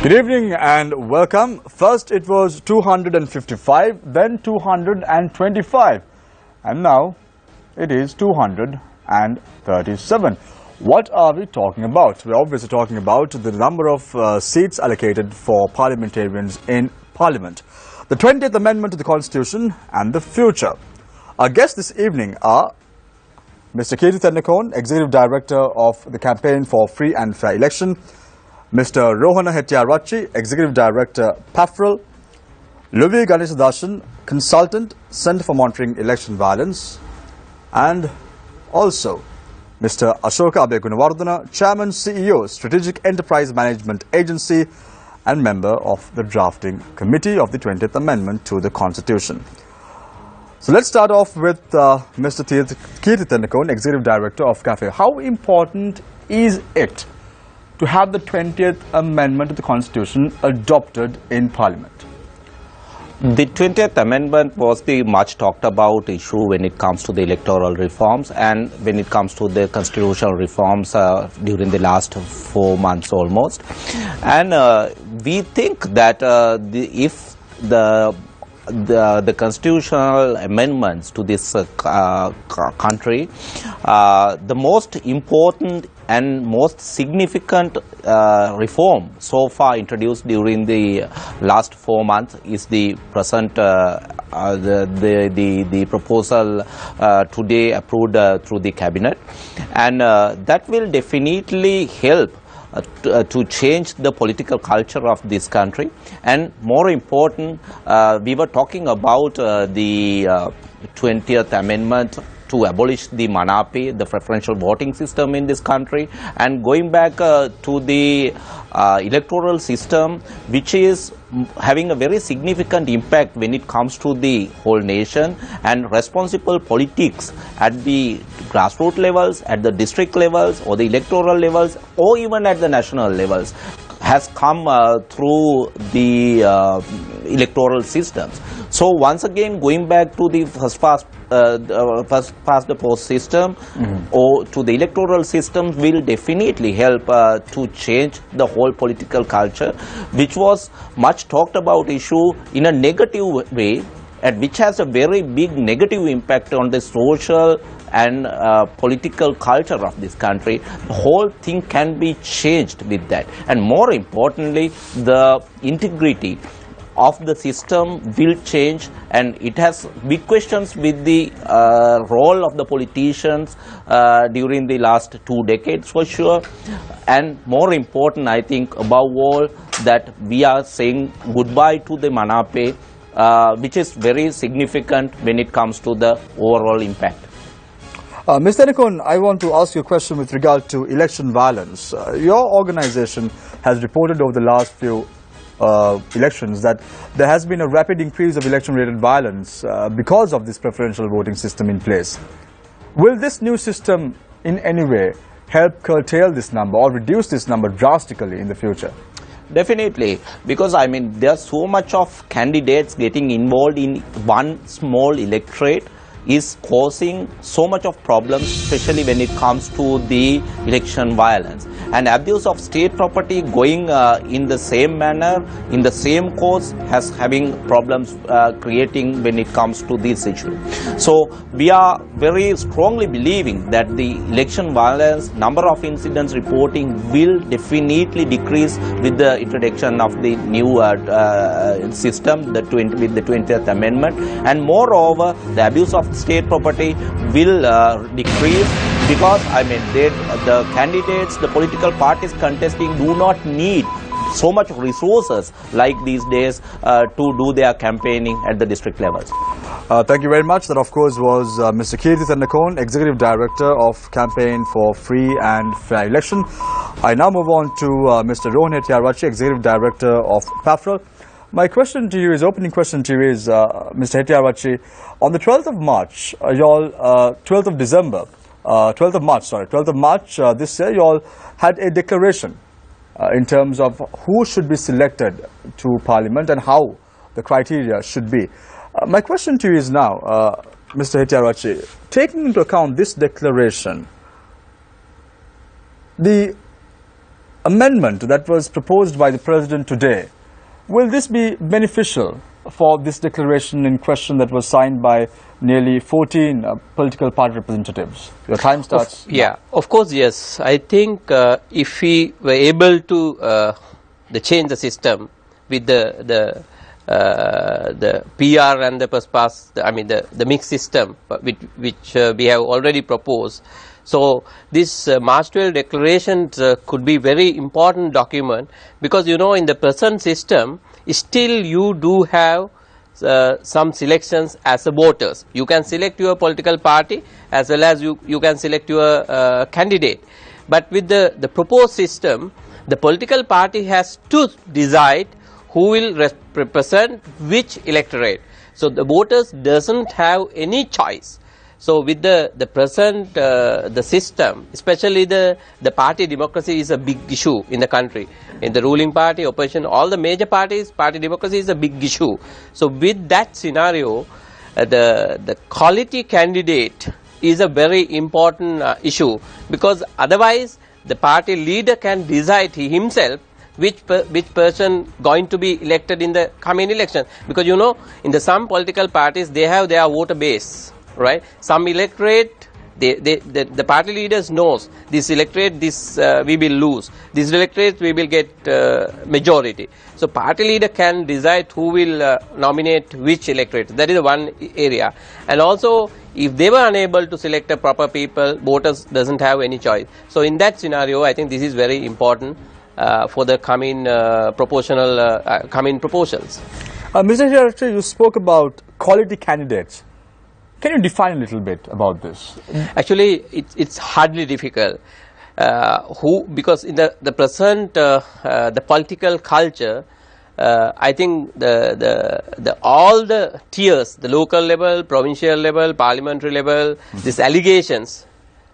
Good evening and welcome. First it was 255, then 225 and now it is 237. What are we talking about? We're obviously talking about the number of seats allocated for parliamentarians in Parliament, the 20th Amendment to the Constitution and the future. Our guests this evening are Mr. Kirti Tennakon, Executive Director of the Campaign for Free and Fair Election, Mr. Rohana Hettiarachchi, Executive Director, PAFREL, Luvi Ganesadasan, Consultant, Centre for Monitoring Election Violence, and also Mr. Ashoka Abhay Gunawardena, Chairman, CEO, Strategic Enterprise Management Agency, and member of the Drafting Committee of the 20th Amendment to the Constitution. So let's start off with Mr. Kirti Tennakon, Executive Director of CAFE. How important is it to have the 20th Amendment to the Constitution adopted in Parliament? The 20th Amendment was the much talked about issue when it comes to the electoral reforms and when it comes to the constitutional reforms during the last 4 months almost. And we think that if the constitutional amendments to this country, the most important and most significant reform so far introduced during the last 4 months is the present the proposal today approved through the cabinet, and that will definitely help to change the political culture of this country. And more important, we were talking about the 20th Amendment to abolish the MANAPE, the preferential voting system in this country, and going back to the electoral system, which is having a very significant impact when it comes to the whole nation, and responsible politics at the grassroots levels, at the district levels, or the electoral levels, or even at the national levels, has come through the electoral systems. So once again, going back to the first past the post system or to the electoral system will definitely help to change the whole political culture, which was much talked about issue in a negative way, and which has a very big negative impact on the social and political culture of this country. The whole thing can be changed with that, and more importantly, the integrity of the system will change, and it has big questions with the role of the politicians during the last 2 decades for sure. And more important, I think above all, that we are saying goodbye to the MANAPE, which is very significant when it comes to the overall impact. Ms. Tennakon, I want to ask you a question with regard to election violence. Your organization has reported over the last few elections that there has been a rapid increase of election-related violence because of this preferential voting system in place. Will this new system in any way help curtail this number or reduce this number drastically in the future? Definitely, because I mean there's so much of candidates getting involved in one small electorate is causing so much of problems, especially when it comes to the election violence. And abuse of state property going in the same manner, in the same course, has having problems creating when it comes to this issue. So we are very strongly believing that the election violence, number of incidents reporting will definitely decrease with the introduction of the new system, with the 20th Amendment. And moreover, the abuse of state property will decrease, because I mean the candidates, the political parties contesting do not need so much resources like these days to do their campaigning at the district levels. Thank you very much. That of course was Mr. Kirti Tennakon, Executive Director of Campaign for Free and Fair Election. I now move on to Mr. Rohana Hettiarachchi, Executive Director of PAFREL. My question to you is, opening question to you is, Mr. Hettiarachchi, on the 12th of March, 12th of December, 12th of March this year, you all had a declaration in terms of who should be selected to Parliament and how the criteria should be. My question to you is now, Mr. Hettiarachchi, taking into account this declaration, the amendment that was proposed by the President today, will this be beneficial for this declaration in question that was signed by nearly 14 political party representatives? Your time starts. Yeah, of course, yes. I think if we were able to change the system with the PR and the PERSPAS, the mixed system which we have already proposed. So this March 12 declaration could be very important document, because in the present system still you do have some selections as a voters. You can select your political party as well as you can select your candidate. But with the proposed system, the political party has to decide who will represent which electorate. So the voters doesn't have any choice. So with the present the system, especially the party democracy is a big issue in the country. In the ruling party, opposition, all the major parties, party democracy is a big issue. So with that scenario, the quality candidate is a very important issue, because otherwise the party leader can decide himself which person going to be elected in the coming election. Because in the some political parties, they have their voter base, right? Some electorate, the party leaders knows this electorate, we will lose, this electorate we will get majority. So party leader can decide who will nominate which electorate. That is one area. And also, if they were unable to select a proper people, voters doesn't have any choice. So in that scenario, I think this is very important for the coming coming proposals. Mr. Director, you spoke about quality candidates. Can you define a little bit about this? Actually, it's hardly difficult. Because in the present the political culture, I think all the tiers, the local level, provincial level, parliamentary level, these allegations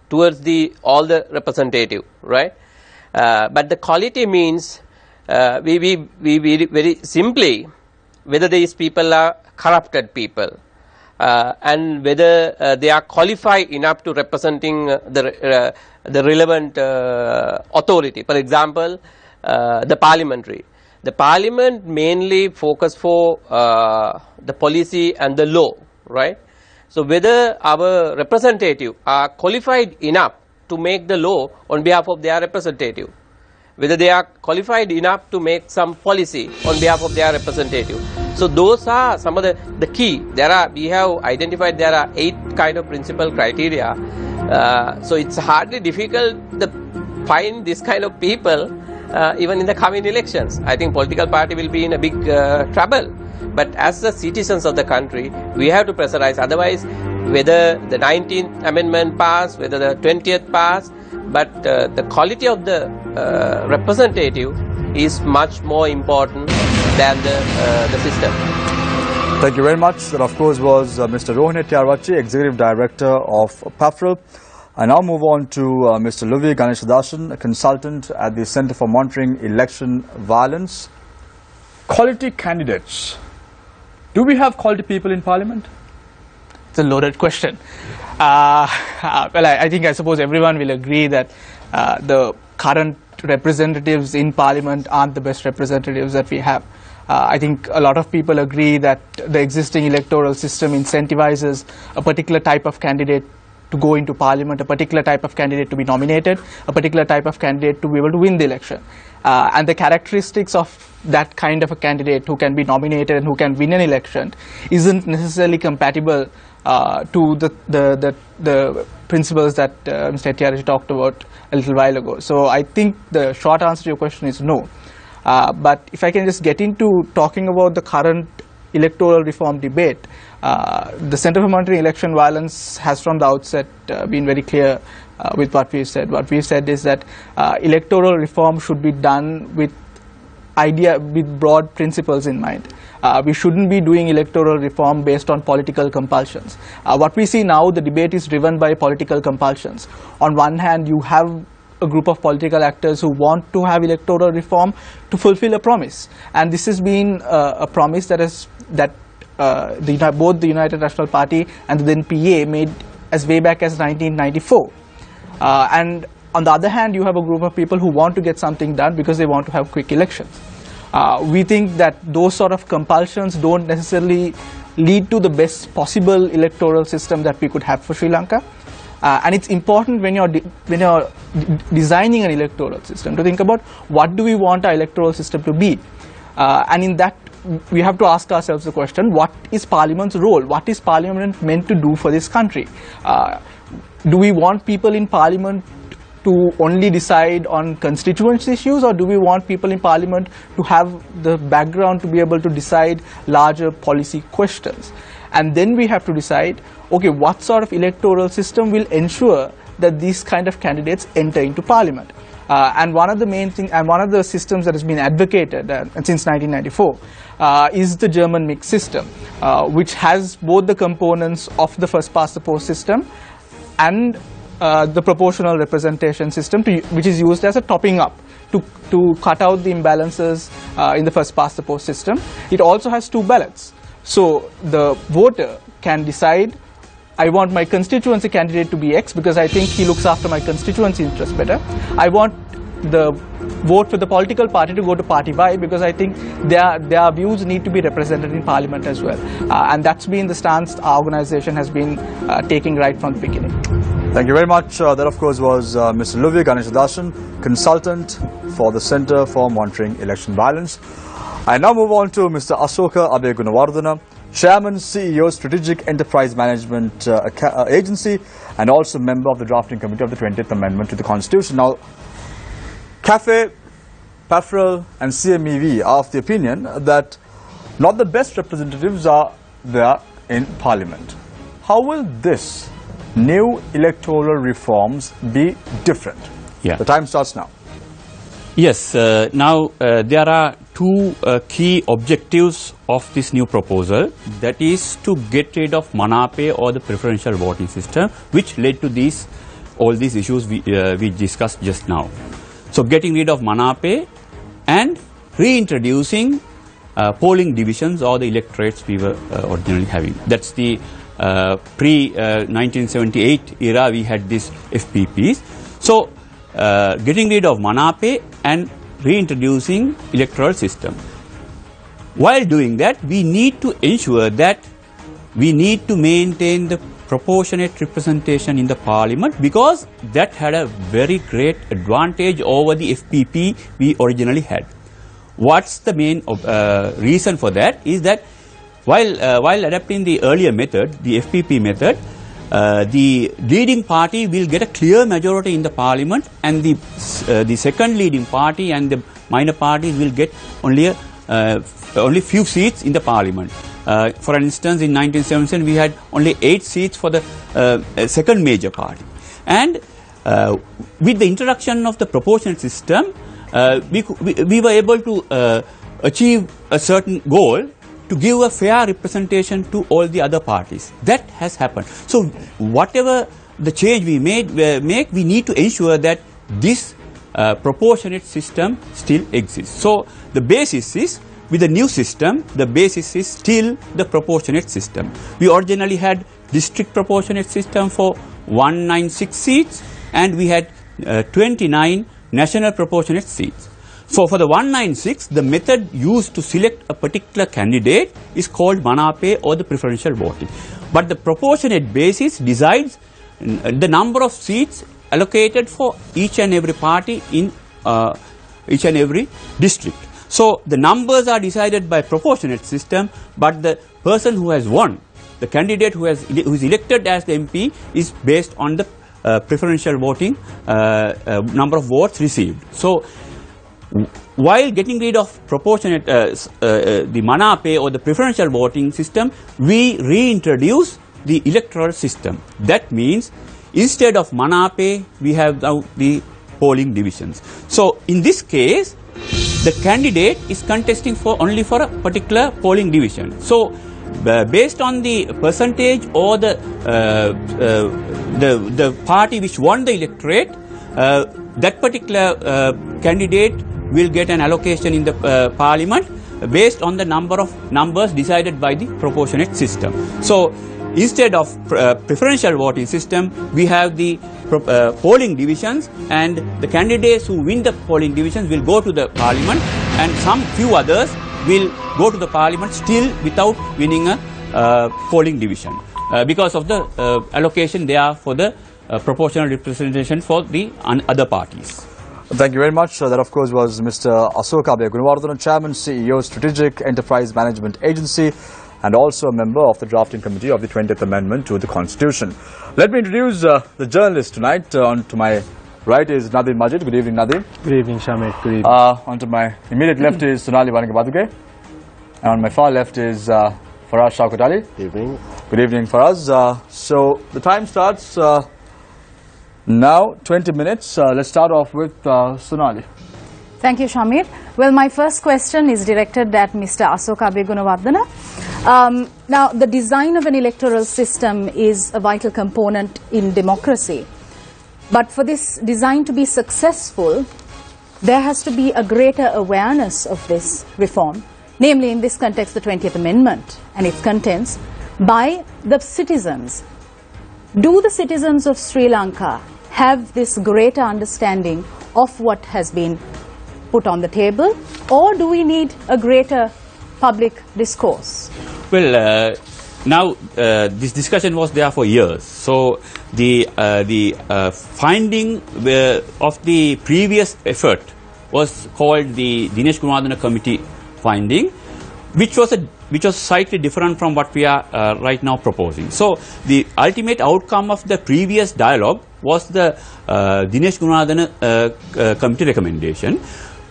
towards all the representative, right? But the quality means we very simply whether these people are corrupted people. And whether they are qualified enough to representing the relevant authority. For example, the parliamentary. The parliament mainly focus for the policy and the law, right? So whether our representative are qualified enough to make the law on behalf of their representative, whether they are qualified enough to make some policy on behalf of their representative. So those are some of the key. We have identified there are 8 kind of principal criteria. So it's hardly difficult to find this kind of people even in the coming elections. I think political party will be in a big trouble. But as the citizens of the country, we have to pressurize. Otherwise, whether the 19th amendment pass, whether the 20th pass, but the quality of the representative is much more important than the system. Thank you very much. That, of course, was Mr. Rohane Tiarwachi, Executive Director of PAFRL. I now move on to Mr. Luvi Ganeshadasan, a consultant at the Center for Monitoring Election Violence. Quality candidates. Do we have quality people in Parliament? It's a loaded question. I suppose everyone will agree that the current representatives in Parliament aren't the best representatives that we have. I think a lot of people agree that the existing electoral system incentivizes a particular type of candidate to go into Parliament, a particular type of candidate to be nominated, a particular type of candidate to be able to win the election. And the characteristics of that kind of a candidate who can be nominated and who can win an election isn't necessarily compatible to the principles that Mr. Tiarwachi talked about a little while ago. So I think the short answer to your question is no. But if I can just get into talking about the current electoral reform debate, the Center for Monitoring Election Violence has from the outset been very clear with what we've said. What we've said is that electoral reform should be done with broad principles in mind. We shouldn't be doing electoral reform based on political compulsions. What we see now, the debate is driven by political compulsions. On one hand, you have a group of political actors who want to have electoral reform to fulfill a promise, and this has been a promise that both the United National Party and the then PA made as way back as 1994. And on the other hand, you have a group of people who want to get something done because they want to have quick elections. We think that those sort of compulsions don't necessarily lead to the best possible electoral system that we could have for Sri Lanka. And it's important when you're designing an electoral system to think about what do we want our electoral system to be. And in that, we have to ask ourselves the question, what is Parliament's role? What is Parliament meant to do for this country? Do we want people in Parliament to only decide on constituency issues, or do we want people in Parliament to have the background to be able to decide larger policy questions? And then we have to decide, okay, what sort of electoral system will ensure that these kind of candidates enter into Parliament? And one of the main things, and one of the systems that has been advocated since 1994 is the German mixed system, which has both the components of the first past the post system and the proportional representation system, which is used as a topping up to cut out the imbalances in the first past the post system. It also has two ballots. So the voter can decide, I want my constituency candidate to be X because I think he looks after my constituency interest better. I want the vote for the political party to go to party Y because I think their views need to be represented in Parliament as well. And that's been the stance our organization has been taking right from the beginning. Thank you very much. That, of course, was Mr. Luvia Ganeshadasan, consultant for the Centre for Monitoring Election Violence. I now move on to Mr. Asoka Abe Gunawardana, Chairman, CEO, Strategic Enterprise Management Agency, and also member of the Drafting Committee of the 20th Amendment to the Constitution. Now, CAFE, PAFREL, and CMEV are of the opinion that not the best representatives are there in Parliament. How will this new electoral reforms be different? Yeah. The time starts now. Yes, now there are two key objectives of this new proposal, that is to get rid of Manape or the preferential voting system, which led to all these issues we discussed just now. So getting rid of Manape and reintroducing polling divisions or the electorates we were originally having. That's the pre-1978 era we had these FPPs. So getting rid of Manape and reintroducing electoral system. While doing that, we need to ensure that we need to maintain the proportionate representation in the Parliament, because that had a very great advantage over the FPP we originally had. What's the main reason for that is that while adapting the earlier method, the FPP method, the leading party will get a clear majority in the Parliament, and the second leading party and the minor parties will get only few seats in the Parliament. For instance, in 1977 we had only 8 seats for the second major party, and with the introduction of the proportionate system, we were able to achieve a certain goal to give a fair representation to all the other parties. That has happened. So whatever the change we make, we need to ensure that this proportionate system still exists. So the basis is, with the new system, the basis is still the proportionate system. We originally had district proportionate system for 196 seats, and we had 29 national proportionate seats. So for the 196, the method used to select a particular candidate is called Manape or the preferential voting. But the proportionate basis decides the number of seats allocated for each and every party in each and every district. So the numbers are decided by proportionate system, but the person who has won, the candidate who is elected as the MP, is based on the preferential voting number of votes received. So while getting rid of proportionate the Manape or the preferential voting system, we reintroduce the electoral system. That means instead of Manape, we have now the polling divisions. So in this case, the candidate is contesting only for a particular polling division. So based on the percentage or the party which won the electorate, that particular candidate will get an allocation in the Parliament based on the number of numbers decided by the proportionate system. So instead of preferential voting system, we have the polling divisions, and the candidates who win the polling divisions will go to the parliament, and some few others will go to the parliament still without winning a polling division because of the allocation there for the proportional representation for the other parties. Thank you very much. That, of course, was Mr. Asoka Gunawardana, Chairman, CEO, Strategic Enterprise Management Agency, and also a member of the drafting committee of the 20th Amendment to the Constitution. Let me introduce the journalist tonight. On to my right is Nadeem Majid. Good evening, Nadeem. Good evening, Shamit. Good evening. On to my immediate left is Sonali Vanagabaduke. And on my far left is Faraz Shaukat Ali. Good evening. Good evening, Faraz. So the time starts now, 20 minutes. Let's start off with Sonali. Thank you, Shamir. Well, my first question is directed at Mr. Asoka Gunawardana. Now, the design of an electoral system is a vital component in democracy. But for this design to be successful, there has to be a greater awareness of this reform, namely in this context the 20th Amendment and its contents, by the citizens. Do the citizens of Sri Lanka have this greater understanding of what has been put on the table, or do we need a greater public discourse? Well, now this discussion was there for years. So the finding of the previous effort was called the Dinesh Gunawardana Committee finding, which was slightly different from what we are right now proposing. So the ultimate outcome of the previous dialogue was the Dinesh Gunawardana Committee recommendation,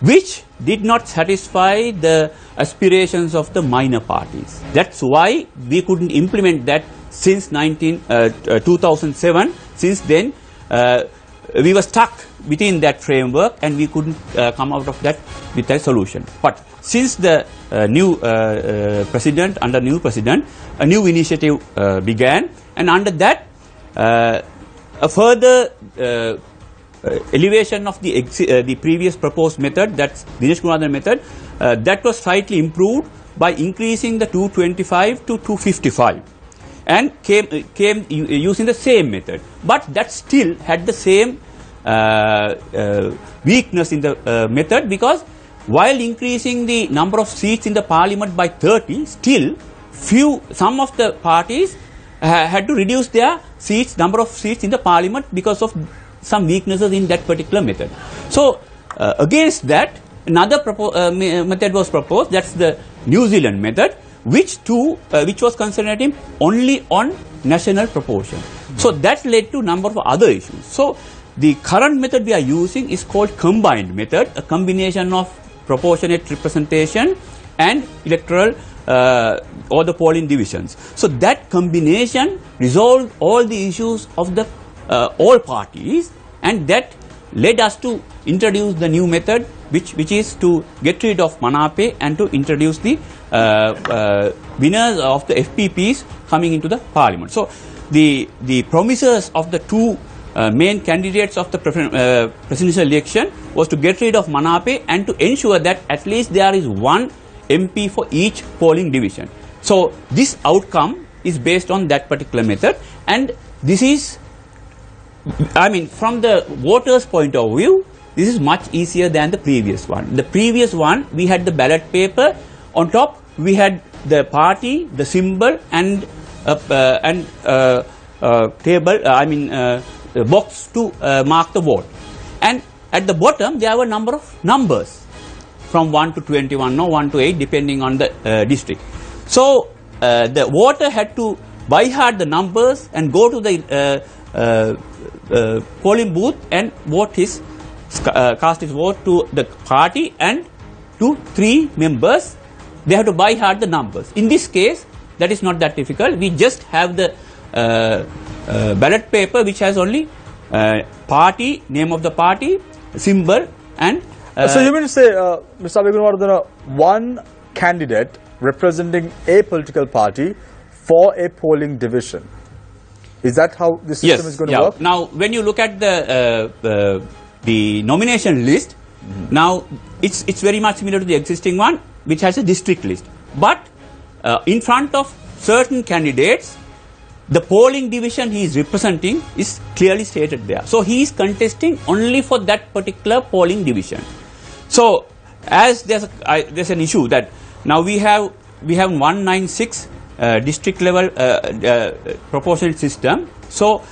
which did not satisfy the aspirations of the minor parties. That's why we couldn't implement that since 2007. Since then, we were stuck within that framework, and we couldn't come out of that with a solution. But since the new president, a new initiative began, and under that, a further elevation of the previous proposed method, that's Dinesh Gunawardana method, that was slightly improved by increasing the 225 to 255, and came using the same method. But that still had the same weakness in the method, because while increasing the number of seats in the parliament by 30, still some of the parties had to reduce their number of seats in the parliament because of some weaknesses in that particular method. So against that, another method was proposed. That's the New Zealand method, which was concentrating only on national proportion. So that led to a number of other issues. So the current method we are using is called combined method, a combination of proportionate representation and electoral or the polling divisions. So that combination resolved all the issues of the all parties, and that led us to introduce the new method, which is to get rid of Manape and to introduce the winners of the FPPs coming into the parliament. So the promises of the two main candidates of the presidential election was to get rid of Manape and to ensure that at least there is one MP for each polling division. So this outcome is based on that particular method, and this is, I mean, from the voters' point of view, this is much easier than the previous one. The previous one, we had the ballot paper. On top, we had the party, the symbol, and table. Box to mark the vote. And at the bottom, there were a number of numbers from 1 to 21 or 1 to 8, depending on the district. So the voter had to by heart the numbers and go to the polling booth and cast his vote to the party and to 3 members. They have to by heart the numbers. In this case, that is not that difficult. We just have the ballot paper, which has only party, name of the party, symbol, and so you mean to say, Mr. Gunawardana, one candidate representing a political party for a polling division. Is that how the system is going to work? Now, when you look at the nomination list, now it's very much similar to the existing one, which has a district list. But in front of certain candidates, the polling division he is representing is clearly stated there. So he is contesting only for that particular polling division. So as there's an issue that now we have 196 district level proportional system. So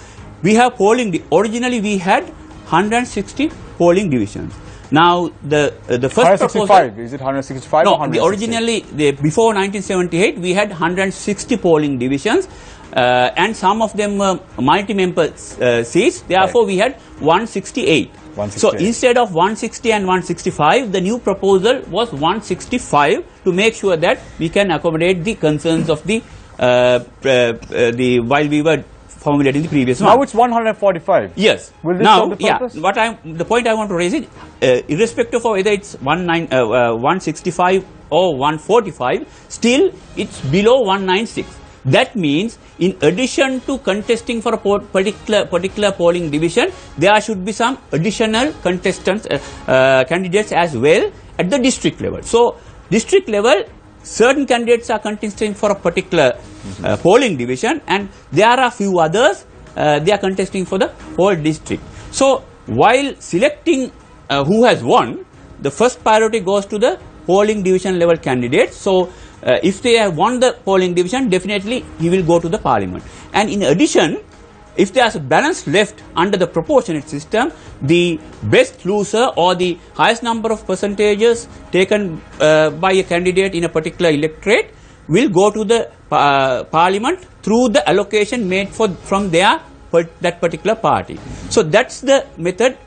we have polling. Originally we had 160 polling divisions. Now the first 165, proposal, is it 165 no, or 160? originally before 1978 we had 160 polling divisions, and some of them were multi-member seats. Therefore, we had 168. So instead of 160 and 165, the new proposal was 165 to make sure that we can accommodate the concerns of the while we were formulating the previous one. Now it's 145. Yes. Will this now, serve the purpose? the point I want to raise is, irrespective of whether it's 165 or 145, still it's below 196. That means, in addition to contesting for a particular polling division, there should be some additional contestants, candidates as well at the district level. So, district level, certain candidates are contesting for a particular polling division, and there are a few others they are contesting for the whole district. So, while selecting who has won, the first priority goes to the polling division level candidates. So, if they have won the polling division, definitely he will go to the parliament. And in addition, if there is a balance left under the proportionate system, the best loser or the highest number of percentages taken by a candidate in a particular electorate will go to the parliament through the allocation made from that particular party. So that's the method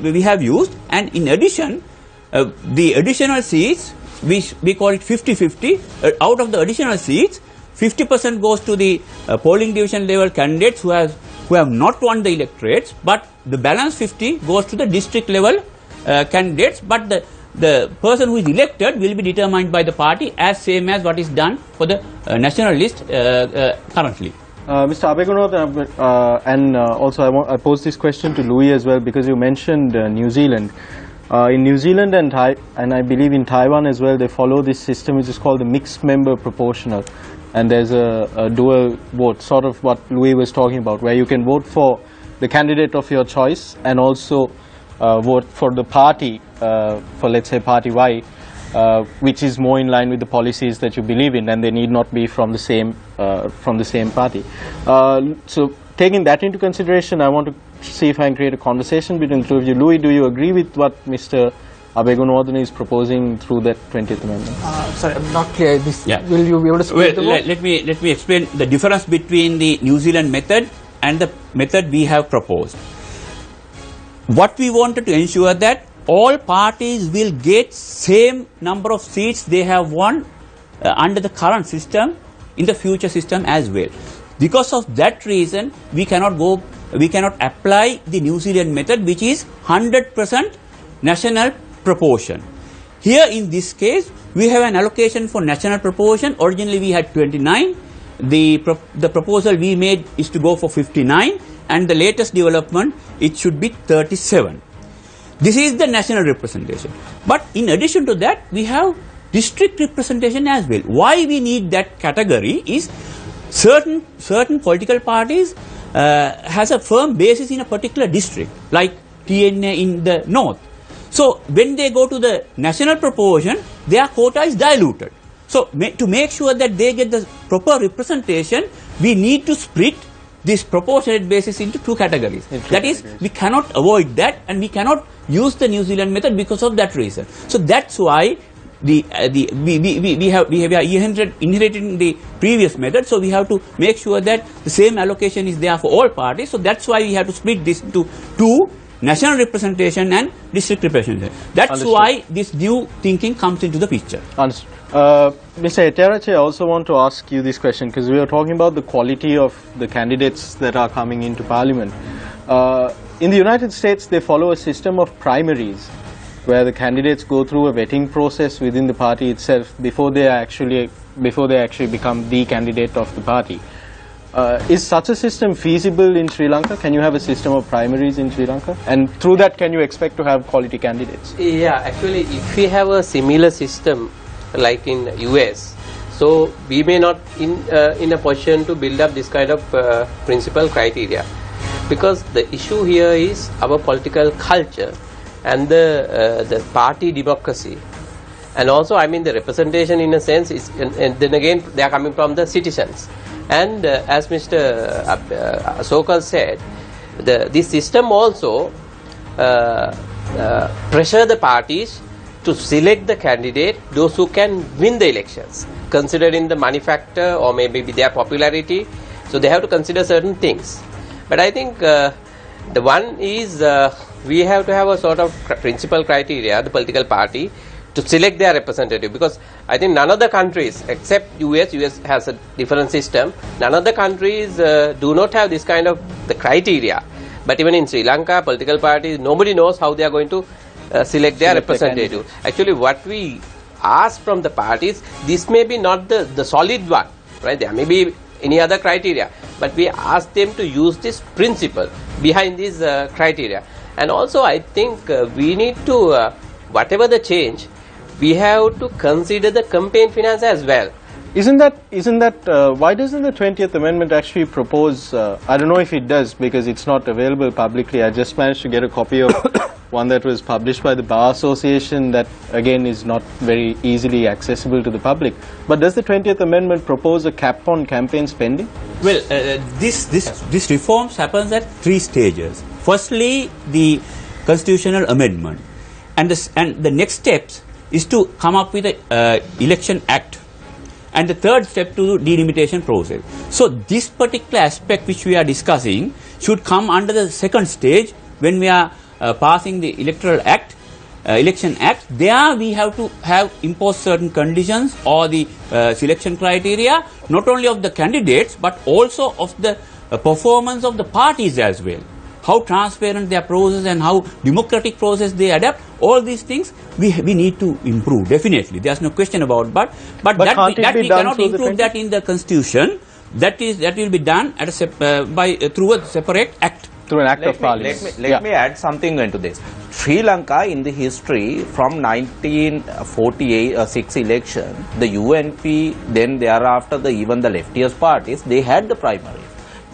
we have used. And in addition, the additional seats, we call it 50-50. Out of the additional seats, 50% goes to the polling division level candidates who have not won the electorates, but the balance 50 goes to the district level candidates, but the person who is elected will be determined by the party as same as what is done for the national list currently. Mr. Abegunawardena, and also I pose this question to Louis as well, because you mentioned New Zealand. In New Zealand and I believe in Taiwan as well, they follow this system which is called the mixed member proportional. And there's a dual vote, sort of what Louis was talking about, where you can vote for the candidate of your choice and also vote for the party, for let's say party Y, which is more in line with the policies that you believe in, and they need not be from the same party. So taking that into consideration, I want to see if I can create a conversation between the two of you. Louis, do you agree with what Mr. Abegunawardena is proposing through that 20th Amendment? Sorry, I'm not clear. Yeah. Will you be able to split the vote? Let me explain the difference between the New Zealand method and the method we have proposed. What we wanted to ensure that all parties will get same number of seats they have won under the current system in the future system as well. Because of that reason, we cannot apply the New Zealand method, which is 100% national proportion. Here in this case, we have an allocation for national proportion. Originally we had 29. The proposal we made is to go for 59, and the latest development, it should be 37. This is the national representation. But in addition to that, we have district representation as well. Why we need that category is certain political parties has a firm basis in a particular district, like TNA in the north. So when they go to the national proportion, their quota is diluted. So to make sure that they get the proper representation, we need to split this proportionate basis into two categories. That is, we cannot avoid that, and we cannot use the New Zealand method because of that reason. So that's why we are inheriting the previous method. So we have to make sure that the same allocation is there for all parties. So that's why we have to split this into two: national representation and district representation. That's Understood. why this new thinking comes into the picture. Understood. Mr. Hettiarachchi, I also want to ask you this question, because we are talking about the quality of the candidates that are coming into Parliament. In the United States, they follow a system of primaries, where the candidates go through a vetting process within the party itself before they actually become the candidate of the party. Is such a system feasible in Sri Lanka? Can you have a system of primaries in Sri Lanka? And through that, can you expect to have quality candidates? Yeah, actually, if we have a similar system like in US, So we may not in a position to build up this kind of principal criteria, because the issue here is our political culture and the party democracy, and also I mean the representation in a sense is, and then again they are coming from the citizens. And as Mr. Asokal said, this system also pressure the parties to select the candidate, those who can win the elections, considering the money factor or maybe their popularity. So they have to consider certain things. But I think the one is we have to have a sort of principal criteria, the political party, to select their representative, because I think none of the countries except US has a different system. None of the countries do not have this kind of the criteria. But even in Sri Lanka, political parties, nobody knows how they are going to select their representative. Actually, what we ask from the parties, this may be not the solid one, right? There may be any other criteria, but we ask them to use this principle behind these criteria. And also, I think we need to, whatever the change, we have to consider the campaign finance as well. Isn't that why doesn't the 20th Amendment actually propose, I don't know if it does because it's not available publicly, I just managed to get a copy of one that was published by the Bar Association that again is not very easily accessible to the public. But does the 20th Amendment propose a cap on campaign spending? Well, this reforms happens at 3 stages. Firstly, the constitutional amendment, and the next steps is to come up with a election act, and the third step to delimitation process. So this particular aspect which we are discussing should come under the second stage when we are passing the electoral act, election act. There we have to impose certain conditions or the selection criteria, not only of the candidates but also of the performance of the parties as well. How transparent their process and how democratic process they adapt, all these things we need to improve, definitely. There's no question about but that we cannot include that in the constitution. That will be done at through a separate act. Through an act of parliament. Let me add something into this. Sri Lanka in the history from 1946 election, the UNP, then thereafter even the leftist parties, they had the primary.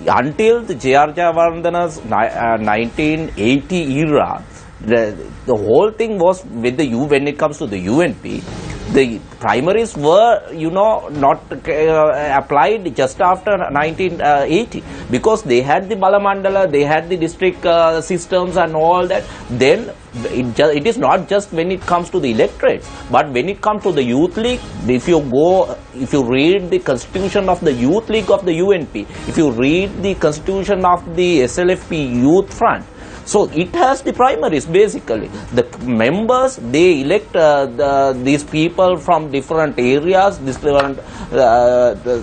Until the J.R. Jayawardena's 1980 era, the whole thing was with the when it comes to the UNP, the primaries were, not applied just after 1980 because they had the Balamandala, they had the district systems and all that. Then it is not just when it comes to the electorates, but when it comes to the youth league. If you read the constitution of the youth league of the UNP, if you read the constitution of the SLFP youth front, so it has the primaries basically. The members, they elect these people from different areas, different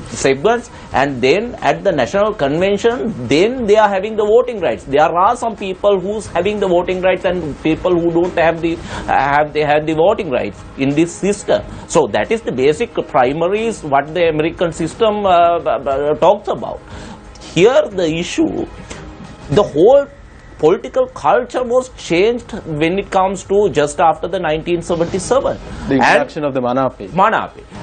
segments, and then at the national convention, then they are having the voting rights. There are some people who's having the voting rights and people who don't have the voting rights in this system. So that is the basic primaries what the American system talks about. Here the issue, the whole political culture was changed when it comes to just after the 1977. The introduction of the Manape.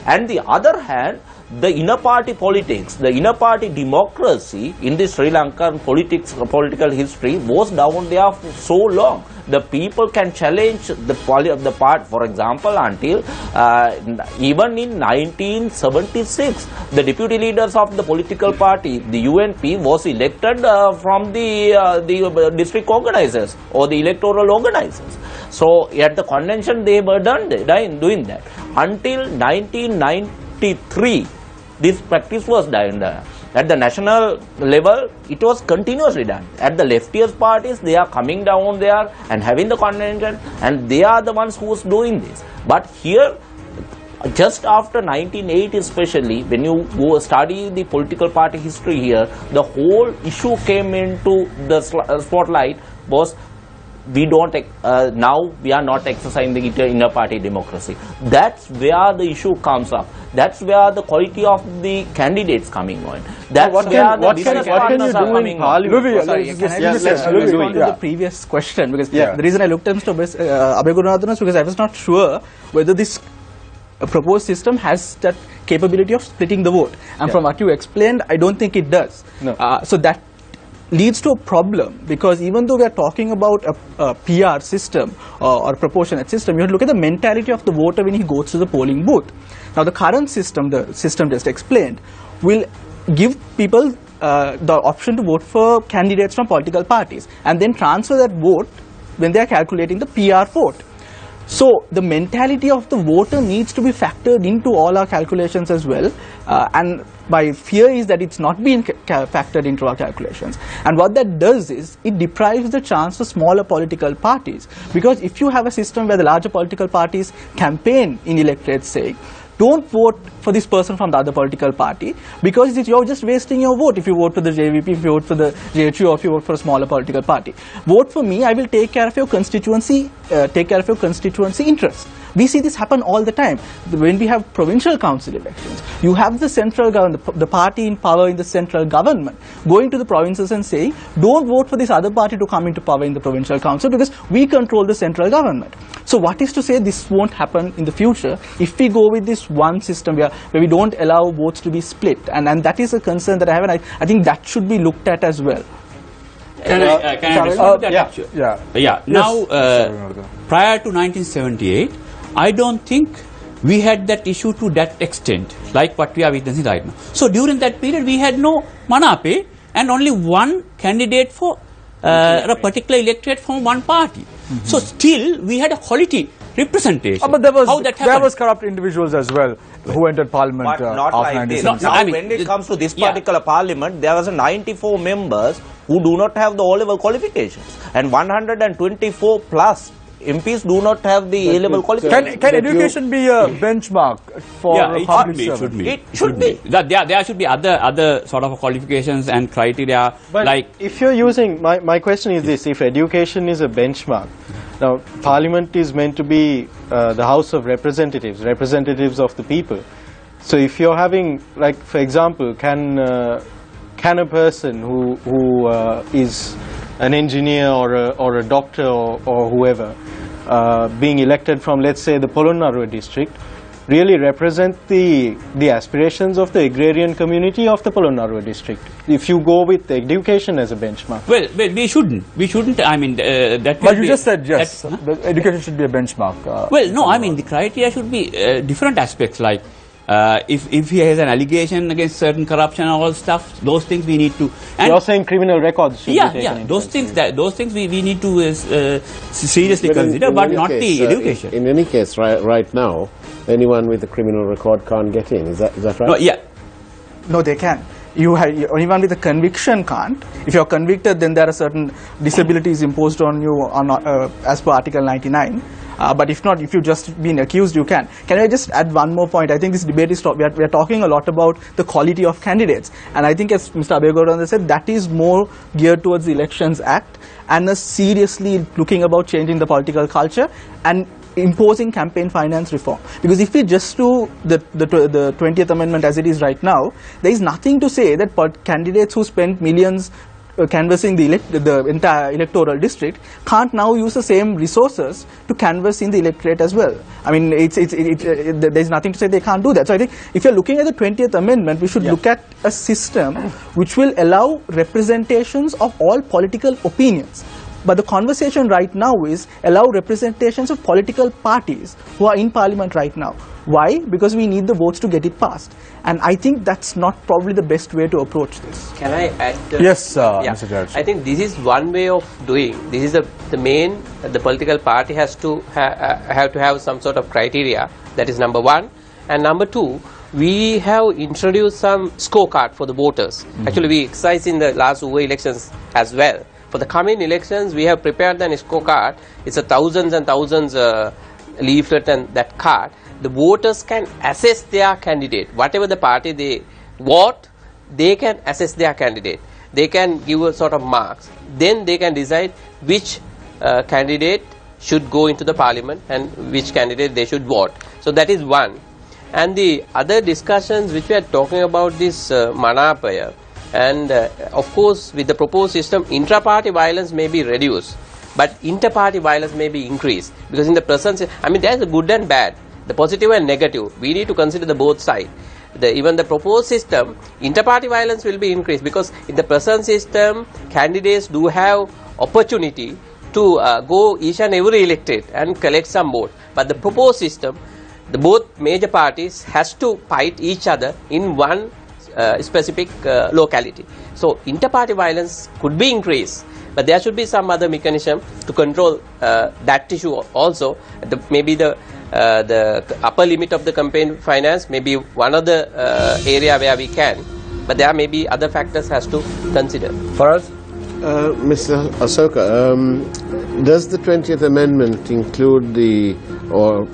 And the other hand, the inner party politics, the inner party democracy in the Sri Lankan political history was down there for so long. The people can challenge the part, for example, until even in 1976, the deputy leaders of the political party, the UNP, was elected from the district organizers or the electoral organizers. So at the convention they were doing that. Until 1993, this practice was done. At the national level, it was continuously done. At the leftist parties, they are coming down there and having the convention, and they are the ones who is doing this. But here, just after 1980 especially, when you go study the political party history here, the whole issue came into the spotlight was now we are not exercising the inner party democracy. That's where the issue comes up. That's where the quality of the candidates coming on. That's what where can you do in Parliament? Let's respond to the previous question, because the reason I looked at Mr. Abhay Gunawardena is because I was not sure whether this proposed system has that capability of splitting the vote. And from what you explained, I don't think it does. No. So that leads to a problem, because even though we are talking about a PR system or proportionate system, you have to look at the mentality of the voter when he goes to the polling booth. Now the current system, the system just explained, will give people the option to vote for candidates from political parties and then transfer that vote when they are calculating the PR vote. So the mentality of the voter needs to be factored into all our calculations as well, and my fear is that it's not being factored into our calculations. And what that does is it deprives the chance for smaller political parties, because if you have a system where the larger political parties campaign in electorates saying, don't vote for this person from the other political party, because you're just wasting your vote if you vote for the JVP, if you vote for the JHU, or if you vote for a smaller political party. Vote for me, I will take care of your constituency, interest. We see this happen all the time. When we have provincial council elections, you have the central government, the party in power in the central government, going to the provinces and saying, don't vote for this other party to come into power in the provincial council, because we control the central government. So what is to say this won't happen in the future if we go with this one system where we don't allow votes to be split? And that is a concern that I have, and I think that should be looked at as well. Can I respond to that? Yeah. Now, prior to 1978, I don't think we had that issue to that extent, like what we are witnessing right now. So during that period, we had no manape and only one candidate for a particular electorate from one party. So still, we had a quality representation. But there was corrupt individuals as well who entered parliament But not after like this. 1976. Now, I mean, when it comes to this particular parliament, there was 94 members who do not have the O-level qualifications, and 124 plus MPs do not have the A-level qualifications. Can education be a benchmark for public service? It should be. There should be other sort of qualifications and criteria. But like if you're using, my question is this: if education is a benchmark, now Parliament is meant to be the House of Representatives, representatives of the people. So if you're having, like for example, can a person who is an engineer or a doctor or whoever being elected from, let's say, the Polonnaruwa district, really represent the aspirations of the agrarian community of the Polonnaruwa district, if you go with education as a benchmark? Well, we shouldn't. I mean, that. But you just said yes. The education should be a benchmark. Well, no. I mean, the criteria should be different aspects. Like, if he has an allegation against certain corruption and all stuff, those things we need to. And you're saying criminal records should be taken into those things we need to seriously consider, but not the education. In any case, right now, anyone with a criminal record can't get in. Is that right? No, yeah. No, they can. Anyone with a conviction can't. If you're convicted, then there are certain disabilities imposed on you as per Article 99. But if not, if you've just been accused, you can. Can I just add one more point? I think this debate is, we are talking a lot about the quality of candidates. And I think, as Mr. Abeyagowda said, that is more geared towards the Elections Act and seriously looking about changing the political culture and imposing campaign finance reform. Because if we just do the 20th Amendment as it is right now, there is nothing to say that candidates who spend millions canvassing the entire electoral district can't now use the same resources to canvass in the electorate as well. I mean, there's nothing to say they can't do that. So I think if you're looking at the 20th Amendment, we should look at a system which will allow representations of all political opinions. But the conversation right now is allow representations of political parties who are in Parliament right now. Why? Because we need the votes to get it passed. And I think that's not probably the best way to approach this. Can I add? Yes, Mr. Judge. I think this is one way of doing. This is the political party has to have some sort of criteria. That is number one. And number two, we have introduced some scorecard for the voters. Actually, we exercised in the last UA elections as well. For the coming elections, we have prepared an scorecard. It's a thousands and thousands leaflet and that card. The voters can assess their candidate. Whatever the party they vote, they can assess their candidate. They can give a sort of marks. Then they can decide which candidate should go into the parliament and which candidate they should vote. So that is one. And the other discussions which we are talking about this Manapaya, and of course with the proposed system, intra-party violence may be reduced, but inter-party violence may be increased, because in the present, I mean, there is a good and bad, the positive and negative. We need to consider the both sides. even the proposed system, inter-party violence will be increased, because in the present system, candidates do have opportunity to go each and every electorate and collect some vote. But the proposed system, the both major parties has to fight each other in one specific locality. So inter-party violence could be increased, but there should be some other mechanism to control that issue also. Maybe the upper limit of the campaign finance may be one of the area where we can, but there may be other factors has to consider. For us, Mr. Asoka, does the 20th Amendment include or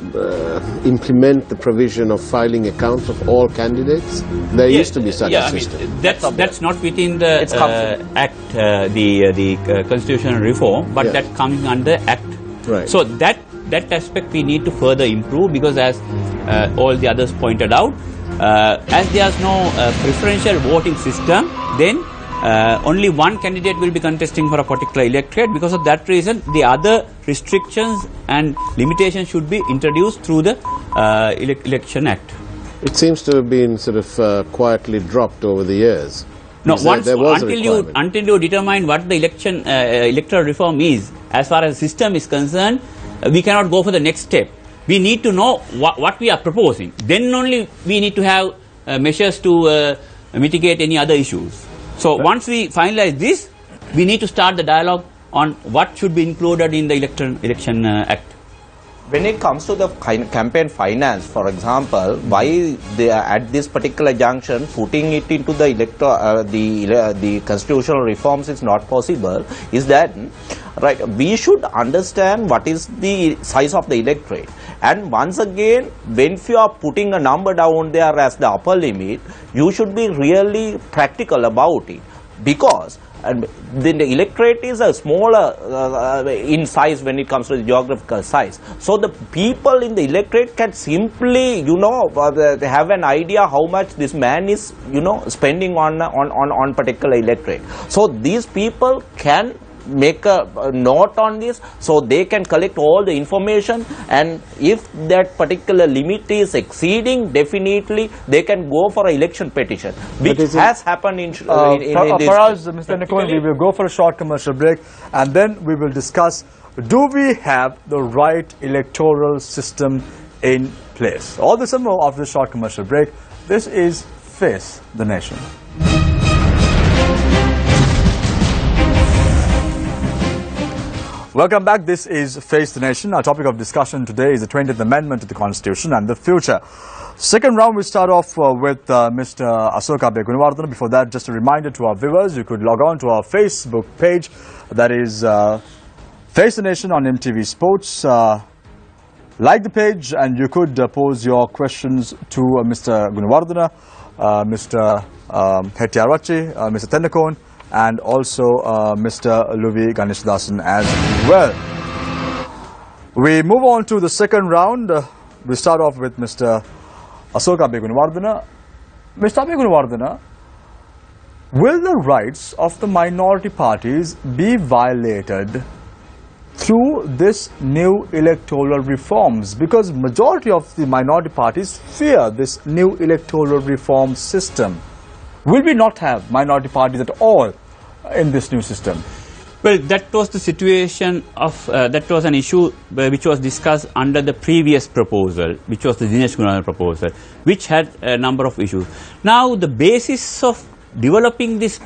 implement the provision of filing accounts of all candidates? There used to be such a system. That's not within the Act, the constitutional reform, but that coming under Act. Right. So that aspect we need to further improve, because as all the others pointed out, as there is no preferential voting system, then only one candidate will be contesting for a particular electorate. Because of that reason, the other restrictions and limitations should be introduced through the Election Act. It seems to have been sort of quietly dropped over the years. No, until you determine what the electoral reform is, as far as system is concerned, we cannot go for the next step. We need to know what we are proposing. Then only we need to have measures to mitigate any other issues. So once we finalize this, we need to start the dialogue on what should be included in the Election Act. When it comes to the campaign finance, for example, why they are at this particular junction putting it into the the constitutional reforms is not possible, is that right? We should understand what is the size of the electorate, and once again, when you are putting a number down there as the upper limit, you should be really practical about it, because then the electorate is a smaller in size when it comes to the geographical size. So the people in the electorate can simply, have an idea how much this man is, spending on particular electorate. So these people can make a note on this, so they can collect all the information, and if that particular limit is exceeding, definitely they can go for an election petition, which has happened in this. For us, Mr. Nicole, we will go for a short commercial break, and then we will discuss, do we have the right electoral system in place? All this and more after the short commercial break. This is Face the Nation. Welcome back. This is Face the Nation. Our topic of discussion today is the 20th Amendment to the Constitution and the future. Second round, we start off with Mr. Asoka Gunawardena. Before that, just a reminder to our viewers, you could log on to our Facebook page, that is Face the Nation on MTVSports. Like the page, and you could pose your questions to Mr. Gunawardena, Mr. Hettiarwachi, Mr. Tennakon, and also Mr. Luvi Ganeshdasan as well. We move on to the second round. We start off with Mr. Asoka Gunawardena. Mr. Gunawardena, will the rights of the minority parties be violated through this new electoral reforms? Because majority of the minority parties fear this new electoral reform system. Will we not have minority parties at all in this new system? Well, that was the situation of, that was an issue which was discussed under the previous proposal, which was the Dinesh Gunawardena proposal, which had a number of issues. Now, the basis of developing this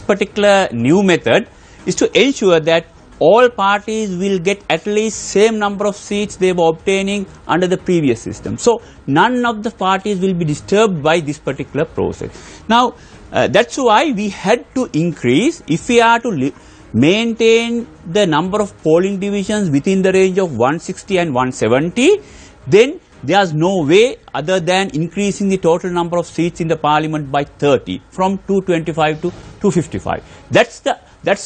particular new method is to ensure that all parties will get at least same number of seats they were obtaining under the previous system. So none of the parties will be disturbed by this particular process. Now that's why we had to increase, if we are to maintain the number of polling divisions within the range of 160 and 170, then there is no way other than increasing the total number of seats in the parliament by 30, from 225 to 255. That's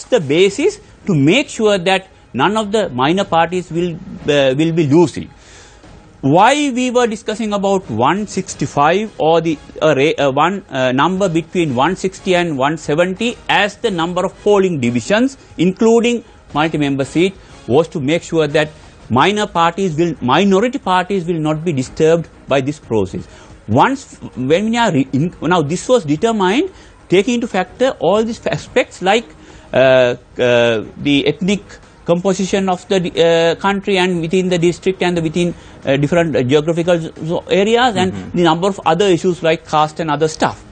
the basis to make sure that none of the minor parties will be losing. Why we were discussing about 165 or the number between 160 and 170 as the number of polling divisions, including multi-member seat, was to make sure that minority parties will not be disturbed by this process. once when we are now this was determined taking into factor all these aspects like the ethnic composition of the country and within the district and within different geographical areas and the number of other issues like caste and other stuff.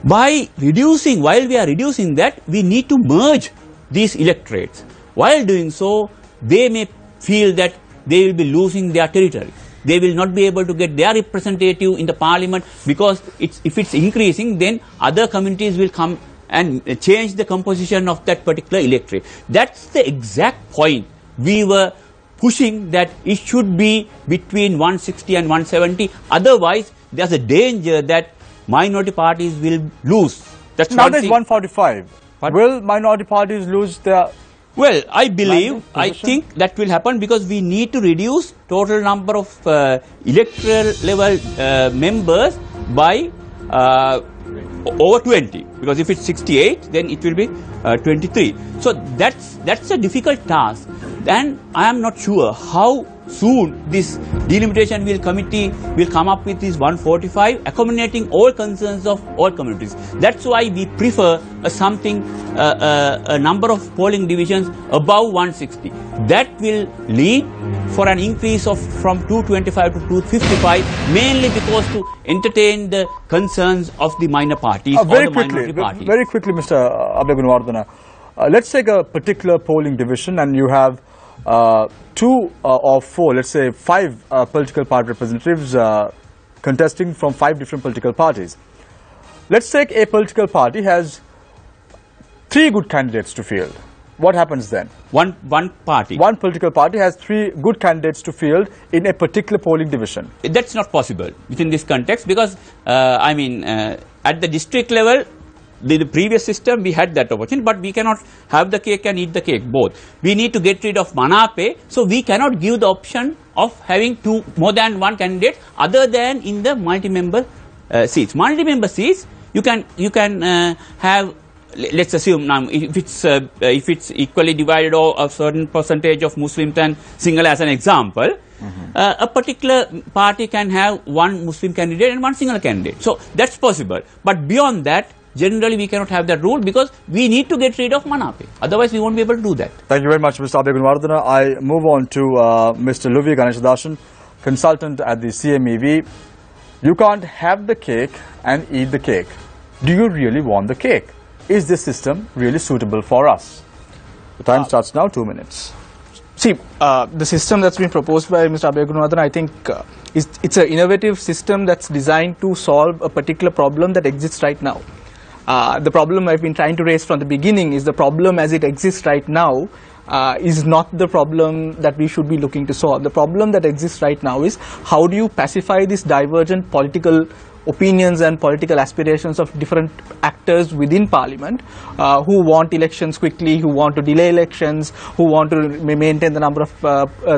By reducing, while we are reducing that, we need to merge these electorates. While doing so, they may feel that they will be losing their territory. They will not be able to get their representative in the parliament because if it's increasing, then other communities will come and change the composition of that particular electorate. That's the exact point we were pushing, that it should be between 160 and 170. Otherwise, there's a danger that minority parties will lose. That's now there's 145. But will minority parties lose their... Well, I think that will happen because we need to reduce total number of electoral level members by over 20, because if it's 68 then it will be 23. So that's a difficult task, and I am not sure how soon this delimitation committee will come up with this 145 accommodating all concerns of all communities. That's why we prefer a number of polling divisions above 160. That will lead for an increase of from 225 to 255, mainly because to entertain the concerns of the minor parties or the minority parties. Very quickly, Mr. Abhay Gunawardena, let's take a particular polling division and you have 2 or 4, let's say 5 political party representatives contesting from 5 different political parties. Let's take a political party has 3 good candidates to field. What happens then? One political party has 3 good candidates to field in a particular polling division. That's not possible within this context because, at the district level, the previous system we had that opportunity, but we cannot have the cake and eat the cake both. We need to get rid of Manape, so we cannot give the option of having more than 1 candidate other than in the multi-member seats. Multi-member seats, you can have, let's assume now if it's equally divided or a certain percentage of Muslims and Sinhala as an example, a particular party can have 1 Muslim candidate and 1 Sinhala candidate. So that's possible, but beyond that, generally we cannot have that rule because we need to get rid of Manape. Otherwise we won't be able to do that. Thank you very much, Mr. Abhay Gunawardena. I move on to Mr. Luvi Ganeshadasan, consultant at the CMEV. You can't have the cake and eat the cake. Do you really want the cake? Is this system really suitable for us? The time starts now, 2 minutes. See, the system that's been proposed by Mr. Abhay Gunawardena, I think it's an innovative system that's designed to solve a particular problem that exists right now. The problem I've been trying to raise from the beginning is the problem as it exists right now is not the problem that we should be looking to solve. The problem that exists right now is how do you pacify these divergent political opinions and political aspirations of different actors within parliament who want elections quickly, who want to delay elections, who want to maintain the number of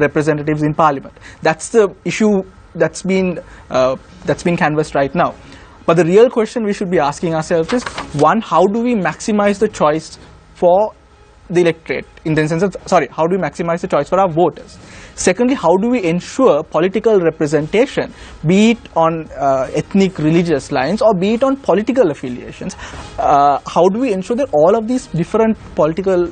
representatives in parliament. That's the issue that's been canvassed right now. But the real question we should be asking ourselves is, one, how do we maximize the choice for the electorate, in the sense of, how do we maximize the choice for our voters? Secondly, how do we ensure political representation, be it on ethnic, religious lines or be it on political affiliations? How do we ensure that all of these different political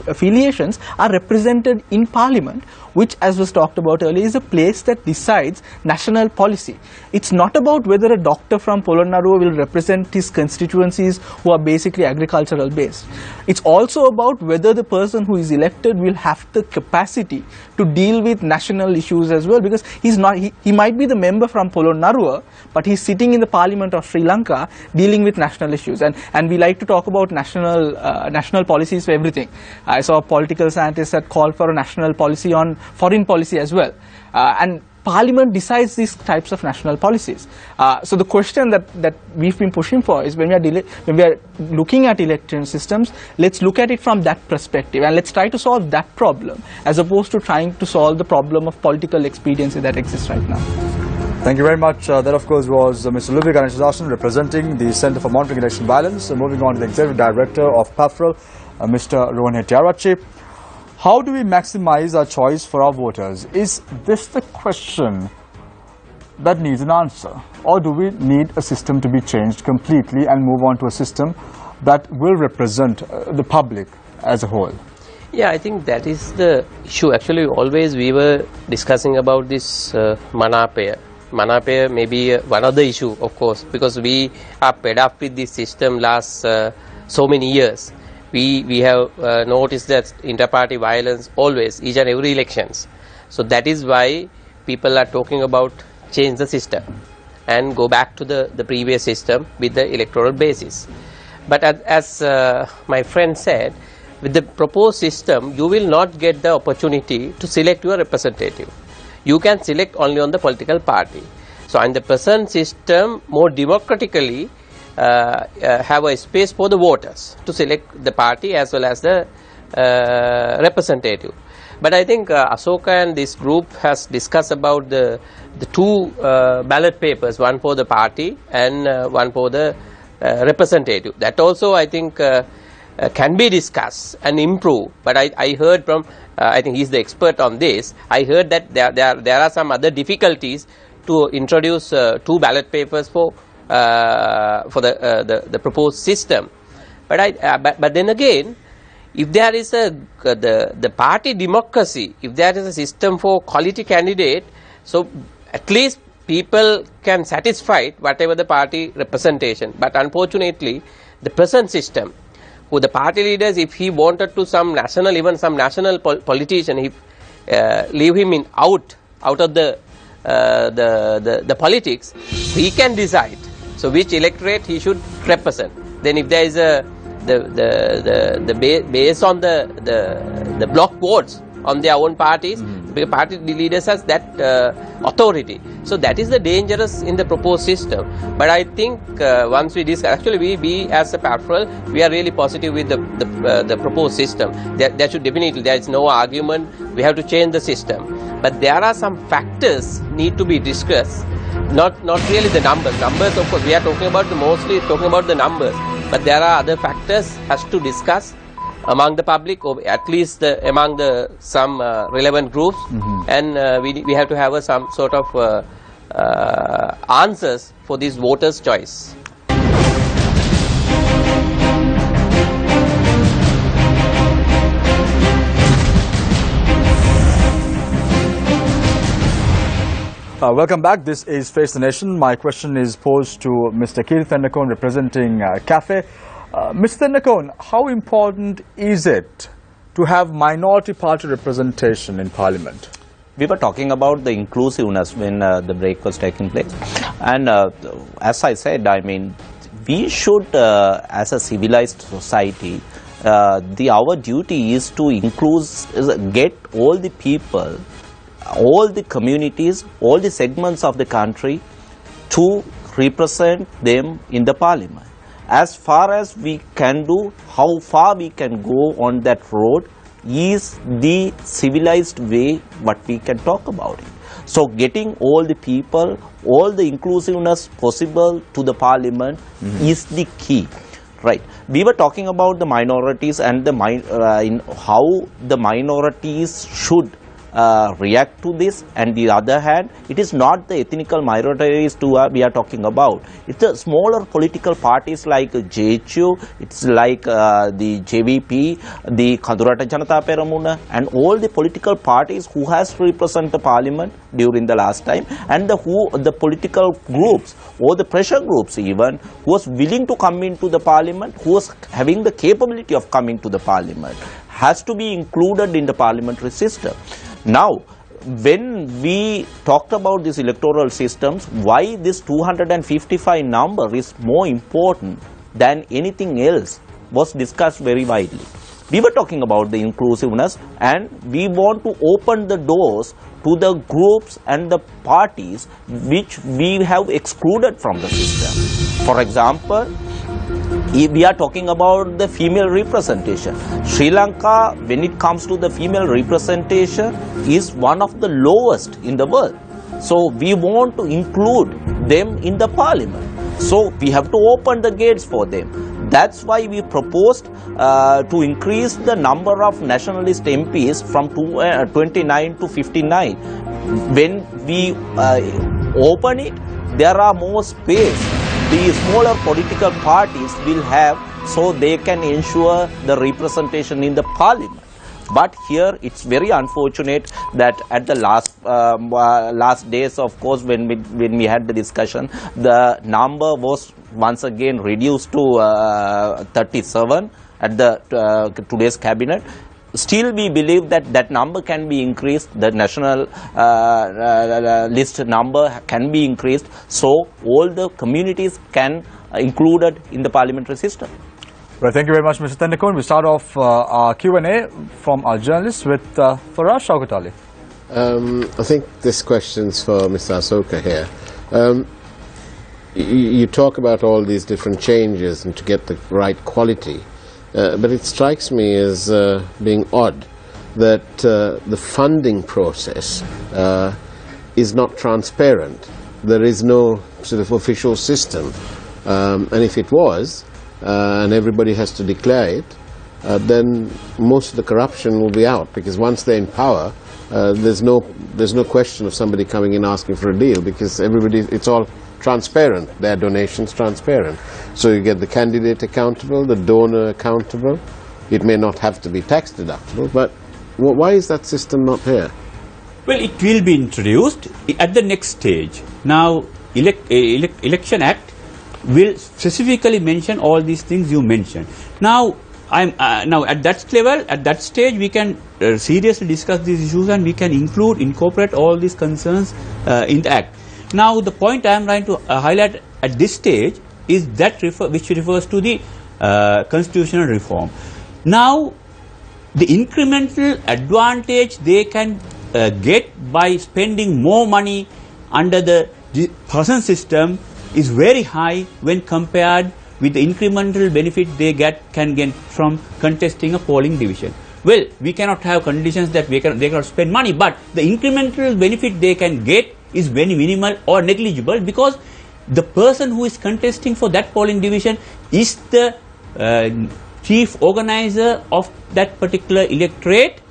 affiliations are represented in parliament, which, as was talked about earlier, is a place that decides national policy. It's not about whether a doctor from Polonnaruwa will represent his constituencies who are basically agricultural based. It's also about whether the person who is elected will have the capacity to deal with national issues as well, because he might be the member from Polonnaruwa, but he's sitting in the parliament of Sri Lanka dealing with national issues, and we like to talk about national policies for everything. I saw political scientists that called for a national policy on foreign policy as well, and Parliament decides these types of national policies. So the question that we've been pushing for is, when we are looking at election systems, let's look at it from that perspective and let's try to solve that problem as opposed to trying to solve the problem of political expediency that exists right now. Thank you very much. That of course was Mr. Luvi Ganeshadasan, representing the Centre for Monitoring Election Violence. Moving on to the Executive Director of PAFRL, Mr. Rohan Hettiarachchi. How do we maximize our choice for our voters? Is this the question that needs an answer? Or do we need a system to be changed completely and move on to a system that will represent the public as a whole? Yeah, I think that is the issue. Actually, always we were discussing about this Manapaya. Manapaya may be one of the issue, of course, because we are fed up with this system last so many years. We have noticed that inter-party violence always, each and every elections. So that is why people are talking about change the system and go back to the previous system with the electoral basis. But as my friend said, with the proposed system, you will not get the opportunity to select your representative. You can select only on the political party. So in the present system, more democratically, have a space for the voters to select the party as well as the representative. But I think Asoka and this group has discussed about the two ballot papers, one for the party and one for the representative. That also I think can be discussed and improved. But I heard from, I think he's the expert on this, I heard that there are some other difficulties to introduce two ballot papers for the proposed system. But then again, if there is the party democracy, if there is a system for quality candidate, so at least people can satisfy whatever the party representation. But unfortunately, the present system, who the party leaders, if he wanted to some national, even some national politician, if leave him in out of the politics, he can decide. So which electorate he should represent. Then if there is based on the block votes on their own parties, the party leaders has that authority. So that is the dangerous in the proposed system. But I think once we discuss, actually we as a peripheral, we are really positive with the proposed system. There should definitely, there is no argument, we have to change the system. But there are some factors need to be discussed, not really the numbers. Numbers, of course, we are talking about mostly talking about the numbers. But there are other factors has to discuss among the public, or at least among some relevant groups, and we have to have some sort of answers for these voters' choice. Welcome back. This is Face the Nation. My question is posed to Mr. Keith Thendakone, representing CAFE. Mr. Thendakone, how important is it to have minority party representation in Parliament? We were talking about the inclusiveness when the break was taking place. And as I said, I mean, we should, as a civilized society, our duty is to get all the people, all the communities, all the segments of the country to represent them in the Parliament. As far as we can do, how far we can go on that road is the civilized way what we can talk about it. So getting all the people, all the inclusiveness possible to the Parliament is the key. Right. We were talking about the minorities and how the minorities should react to this, and the other hand, it is not the ethnical minorities we are talking about. It's the smaller political parties like JHU, it's like the JVP, the Kadurata Janata Peramuna, and all the political parties who has represented the Parliament during the last time, and the political groups or the pressure groups even who was willing to come into the Parliament, who was having the capability of coming to the Parliament, has to be included in the parliamentary system. Now, when we talked about these electoral systems, why this 255 number is more important than anything else was discussed very widely. We were talking about the inclusiveness, and we want to open the doors to the groups and the parties which we have excluded from the system. For example, we are talking about the female representation. Sri Lanka, when it comes to the female representation, is one of the lowest in the world. So we want to include them in the Parliament. So we have to open the gates for them. That's why we proposed to increase the number of nationalist MPs from 29 to 59. when we open it, there are more space. The smaller political parties will have, so they can ensure the representation in the parliament. But here it's very unfortunate that at the last days, of course, when we had the discussion, the number was once again reduced to 37 at the today's cabinet. Still, we believe that that number can be increased. The national list number can be increased, so all the communities can included in the parliamentary system. Well, thank you very much, Mr. Tendakun. We start off our Q&A from our journalists with Faraz Shaukat Ali. I think this question's for Mr. Asoka here. You talk about all these different changes and to get the right quality, but it strikes me as being odd that the funding process is not transparent. There is no sort of official system, and if it was, and everybody has to declare it, then most of the corruption will be out, because once they're in power, there's no question of somebody coming in asking for a deal, because it's all transparent, their donations transparent. So you get the candidate accountable, the donor accountable. It may not have to be tax deductible, but why is that system not here? Well, it will be introduced at the next stage. Now, Election Act will specifically mention all these things you mentioned. Now, now at that level, at that stage, we can seriously discuss these issues, and we can incorporate all these concerns in the Act. Now, the point I am trying to highlight at this stage is that which refers to the constitutional reform. Now, the incremental advantage they can get by spending more money under the present system is very high when compared with the incremental benefit they can get from contesting a polling division. Well, we cannot have conditions that they cannot spend money, but the incremental benefit they can get is very minimal or negligible, because the person who is contesting for that polling division is the chief organizer of that particular electorate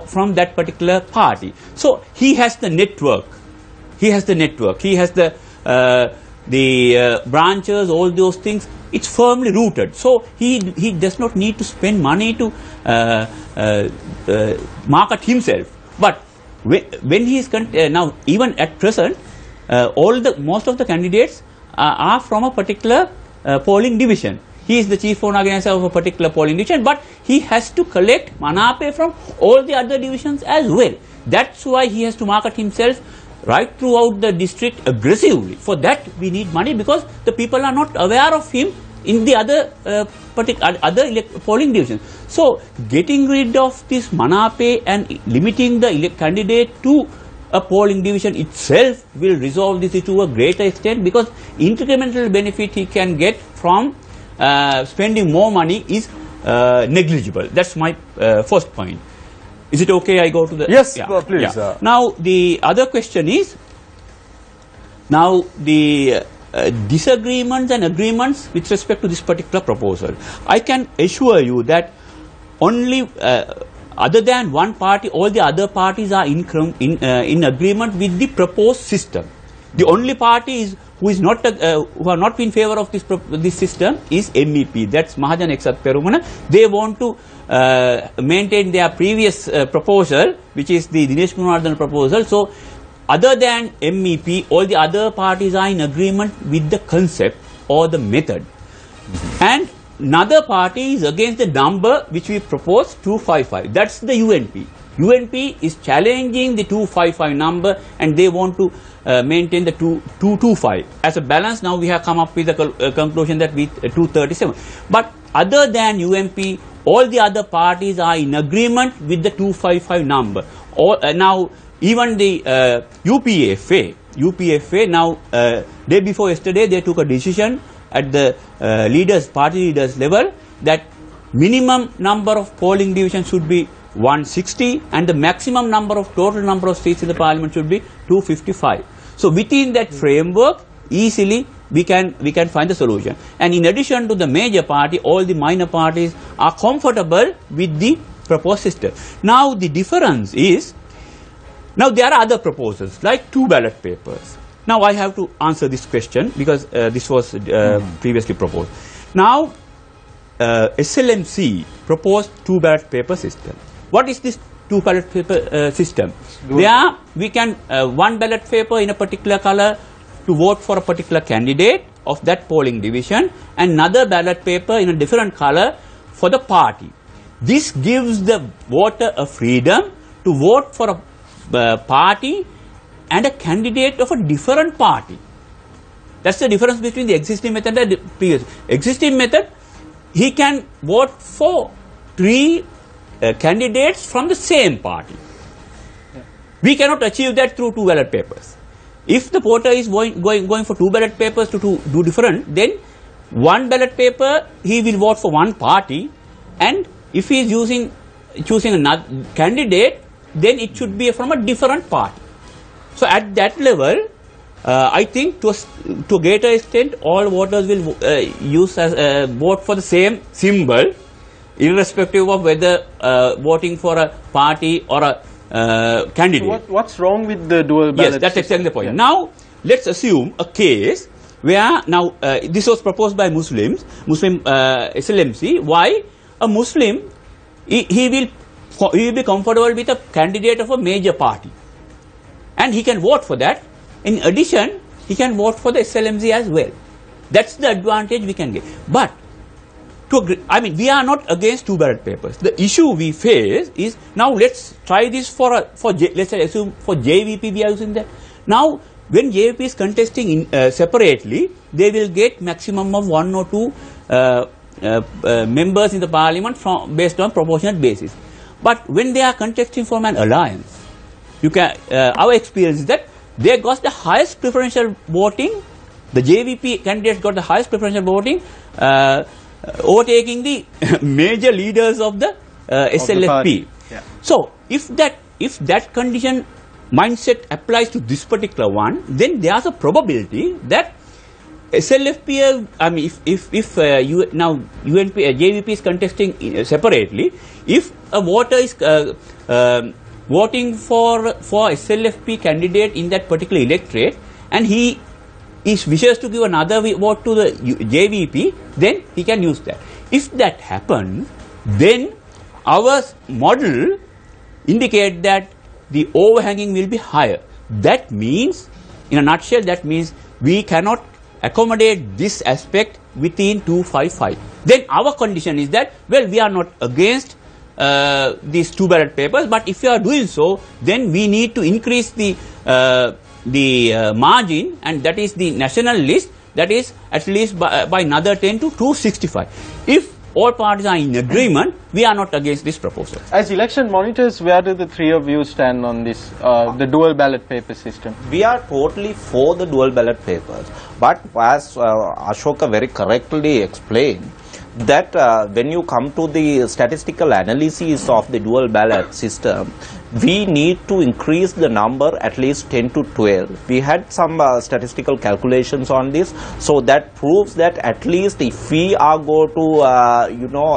from that particular party. So he has the network. He has the branches, all those things. It's firmly rooted. So he does not need to spend money to market himself. But when he is now, even at present, most of the candidates are from a particular polling division. He is the chief organizer of a particular polling division, but he has to collect manape from all the other divisions as well. That's why he has to market himself right throughout the district aggressively. For that, we need money, because the people are not aware of him in the other polling divisions. So, getting rid of this manape and limiting the candidate to a polling division itself will resolve this issue to a greater extent, because incremental benefit he can get from spending more money is negligible. That's my first point. Is it okay I go to the... Yes, please. Yeah. Now, the other question is, now the disagreements and agreements with respect to this particular proposal. I can assure you that only, other than one party, all the other parties are in agreement with the proposed system. The only party who are not in favor of this system is MEP. That's Mahajan Eksat Perumana. They want to maintain their previous proposal, which is the Dinesh Gunawardena proposal. So, other than MEP, all the other parties are in agreement with the concept or the method. And another party is against the number which we propose, 255. That's the UNP. UNP is challenging the 255 number, and they want to maintain the 225. As a balance, now we have come up with a conclusion that with 237. But other than UNP, all the other parties are in agreement with the 255 number. Now, even the UPFA now, day before yesterday, they took a decision at the party leaders level that minimum number of polling divisions should be 160 and the maximum total number of seats in the parliament should be 255. So within that framework, easily we can find the solution. And in addition to the major party, all the minor parties are comfortable with the proposed system. Now the difference is, Now there are other proposals like 2 ballot papers. Now I have to answer this question because this was previously proposed. Now SLMC proposed 2 ballot paper system. What is this 2 ballot paper system? There we can 1 ballot paper in a particular color to vote for a particular candidate of that polling division, and another ballot paper in a different color for the party. This gives the voter a freedom to vote for a party and a candidate of a different party. That's the difference between the existing method and the previous. Existing method, he can vote for 3 candidates from the same party. We cannot achieve that through 2 ballot papers. If the voter is going for 2 ballot papers to do different, then 1 ballot paper he will vote for 1 party, and if he is choosing another candidate, then it should be from a different party. So at that level, I think to a greater extent, all voters will vote for the same symbol, irrespective of whether voting for a party or a candidate. So what's wrong with the dual ballot? Yes, that's exactly the point. Yeah. Now, let's assume a case where now this was proposed by Muslim SLMC. Why a Muslim he will be comfortable with a candidate of a major party, and he can vote for that. In addition, he can vote for the SLMC as well. That's the advantage we can get. But we are not against 2 ballot papers. The issue we face is, now let's try this let's say assume for JVP we are using that. Now when JVP is contesting separately, they will get maximum of 1 or 2 members in the parliament based on proportionate basis. But when they are contesting from an alliance, our experience is that they got the highest preferential voting. The JVP candidates got the highest preferential voting, overtaking the major leaders of the SLFP. Yeah. So if that condition mindset applies to this particular one, then there's a probability that SLFP, if now JVP is contesting separately, if a voter is voting for SLFP candidate in that particular electorate, and he wishes to give another vote to the JVP, then he can use that. If that happens, then our model indicates that the overhanging will be higher. That means, in a nutshell, that means we cannot accommodate this aspect within 255. Then our condition is that, well, we are not against these 2 ballot papers, but if we are doing so, then we need to increase the margin, and that is the national list, that is at least by another 10 to 265. If all parties are in agreement, we are not against this proposal. As election monitors, where do the 3 of you stand on this, the dual ballot paper system? We are totally for the dual ballot papers, but as Ashoka very correctly explained, that when you come to the statistical analysis of the dual ballot system, we need to increase the number at least 10 to 12. We had some statistical calculations on this, so that proves that at least if we are going to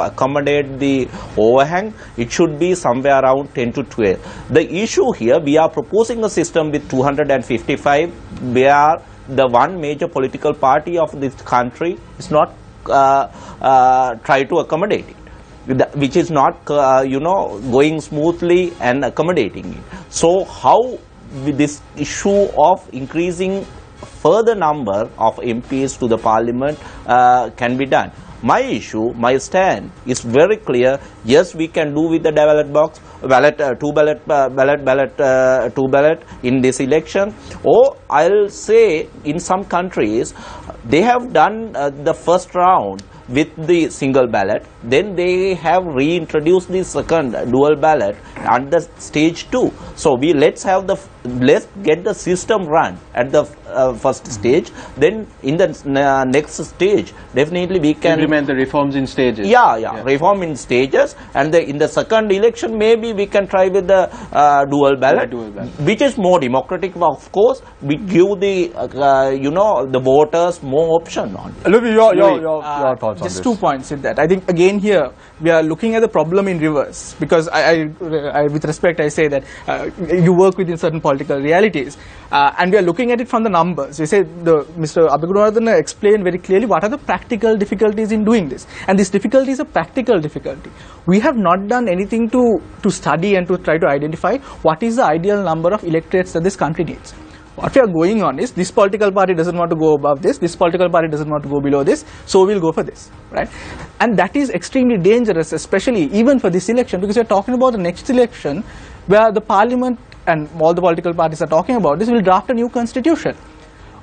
accommodate the overhang, it should be somewhere around 10 to 12. The issue here, we are proposing a system with 255, where the one major political party of this country is not try to accommodate it, which is not going smoothly and accommodating it. So how this issue of increasing further number of MPs to the parliament can be done? My issue, my stand is very clear. Yes, we can do with the ballot box, two ballot in this election. Or I'll say in some countries they have done the first round with the single ballot, then they have reintroduced the second dual ballot at the stage 2. So let's have the let's get the system run at the first stage, then in the next stage definitely we can implement the reforms in stages. Yeah, reform in stages, and in the second election maybe we can try with the dual ballot, which is more democratic, of course. We give the the voters more option on it. Louis, your thoughts on just this? 2 points in that. I think again here we are looking at the problem in reverse, because I with respect I say that you work within certain political realities, and we are looking at it from the numbers. We say Mr. Abhigunawardena explained very clearly what are the practical difficulties in doing this, and this difficulty is a practical difficulty. We have not done anything to study and to try to identify what is the ideal number of electorates that this country needs. What we are going on is, this political party doesn't want to go above this political party doesn't want to go below this, so we'll go for this, right? And that is extremely dangerous, especially even for this election, because we are talking about the next election where the parliament and all the political parties are talking about this will draft a new constitution.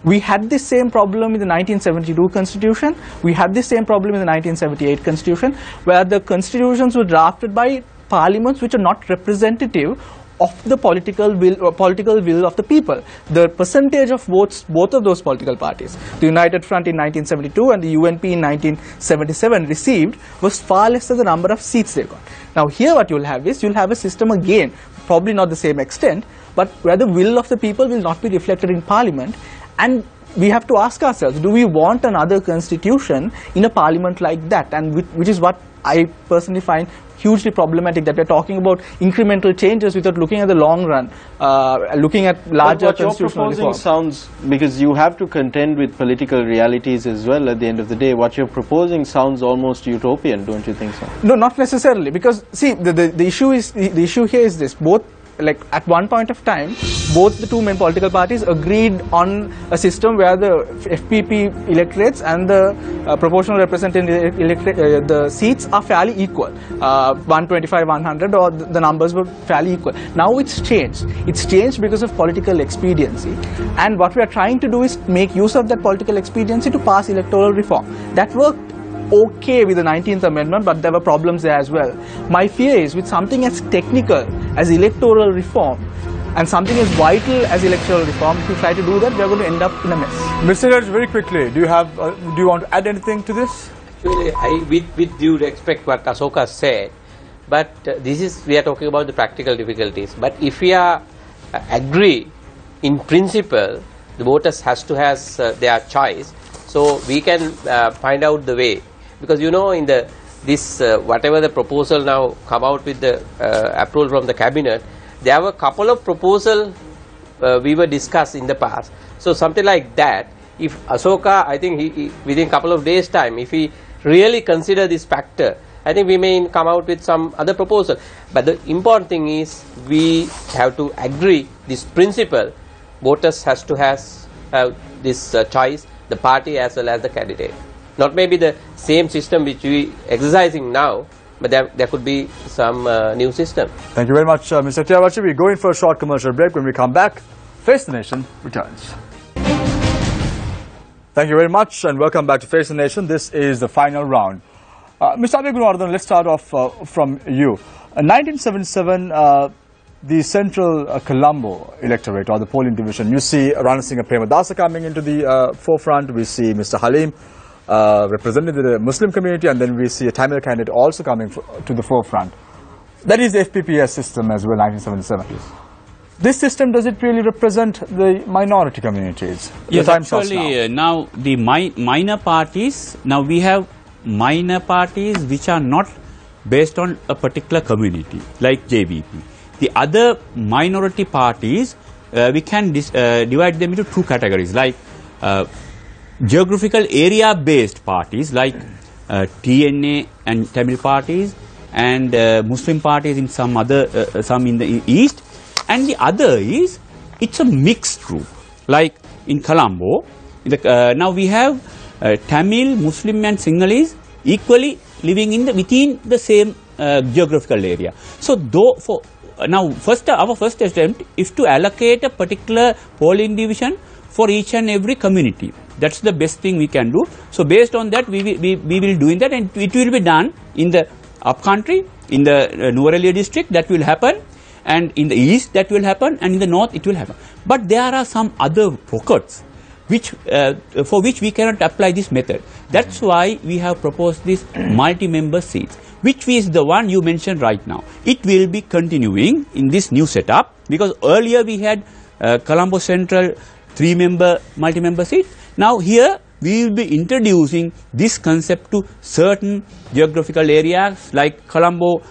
We had this same problem in the 1972 constitution, we had this same problem in the 1978 constitution, where the constitutions were drafted by parliaments which are not representative of the political will of the people. The percentage of votes both of those political parties, the United Front in 1972 and the UNP in 1977 received, was far less than the number of seats they got. Now here what you'll have is, you'll have a system again, probably not the same extent, but where the will of the people will not be reflected in parliament. And we have to ask ourselves, do we want another constitution in a parliament like that? And which is what I personally find hugely problematic, that we're talking about incremental changes without looking at the long run, looking at larger constitutional reform. What you're proposing sounds, because you have to contend with political realities as well at the end of the day, what you're proposing sounds almost utopian, don't you think so? No, not necessarily, because see, the issue here is this: both, like at one point of time, both the two main political parties agreed on a system where the FPP electorates and the proportional representative electorate, the seats are fairly equal, 125, 100, or the numbers were fairly equal. Now it's changed. It's changed because of political expediency, and what we are trying to do is make use of that political expediency to pass electoral reform. That worked okay with the 19th Amendment, but there were problems there as well. My fear is, with something as technical as electoral reform and something as vital as electoral reform, if we try to do that, we are going to end up in a mess. Mr. Raj, very quickly, do you want to add anything to this? Actually, with due respect what Asoka said, but we are talking about the practical difficulties. But if we are agree in principle, the voters has to have their choice, so we can find out the way. Because in this whatever the proposal now come out with the approval from the cabinet, there were a couple of proposals we were discussed in the past. So something like that, if Asoka, I think he within a couple of days time, if he really consider this factor, I think we may come out with some other proposal. But the important thing is, we have to agree this principle. Voters has to have this choice, the party as well as the candidate. Not maybe the same system which we exercising now, but there could be some new system. Thank you very much, Mr. Tiavachi. We go in for a short commercial break. When we come back, Face the Nation returns. Thank you very much, and welcome back to Face the Nation. This is the final round. Mr. Abhigunawardena, let's start off from you. 1977, the Central Colombo electorate, or the polling division, you see Ranasinghe Premadasa coming into the forefront. We see Mr. Halim representing the Muslim community, and then we see a Tamil candidate also coming to the forefront. That is the FPPS system as well, 1977. This system, does it really represent the minority communities? Yes, actually now the minor parties, now we have minor parties which are not based on a particular community, like JVP. The other minority parties, we can divide them into two categories, like geographical area based parties like TNA and Tamil parties, and Muslim parties in some in the east, and the other is, it's a mixed group, like in Colombo. Now we have Tamil, Muslim and Sinhalese equally living within the same geographical area. So now our first attempt is to allocate a particular polling division for each and every community. That's the best thing we can do. So based on that, we will doing that, and it will be done in the upcountry, in the Nuwara Eliya district. That will happen, and in the east that will happen, and in the north it will happen. But there are some other pockets which for which we cannot apply this method. That's why we have proposed this multi-member seats, which is the one you mentioned right now. It will be continuing in this new setup, because earlier we had Colombo Central 3-member multi-member seat. Now here we will be introducing this concept to certain geographical areas like Colombo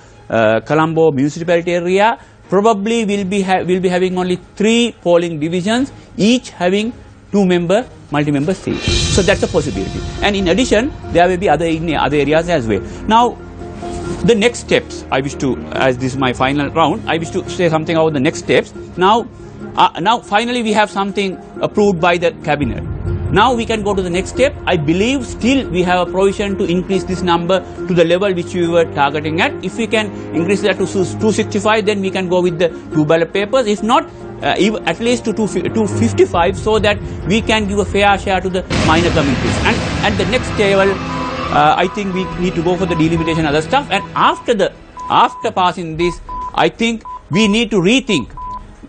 municipality area. Probably will be having only 3 polling divisions, each having 2-member multi-member seats. So that's a possibility. And in addition, there will be other areas as well. Now, the next steps, I wish to, as this is my final round, I wish to say something about the next steps. Now finally we have something approved by the cabinet. Now we can go to the next step. I believe still we have a provision to increase this number to the level which we were targeting at. If we can increase that to 265, then we can go with the 2 ballot papers. If not, at least to 255, so that we can give a fair share to the minor communities. And at the next level, I think we need to go for the delimitation and other stuff. And after passing this, I think we need to rethink.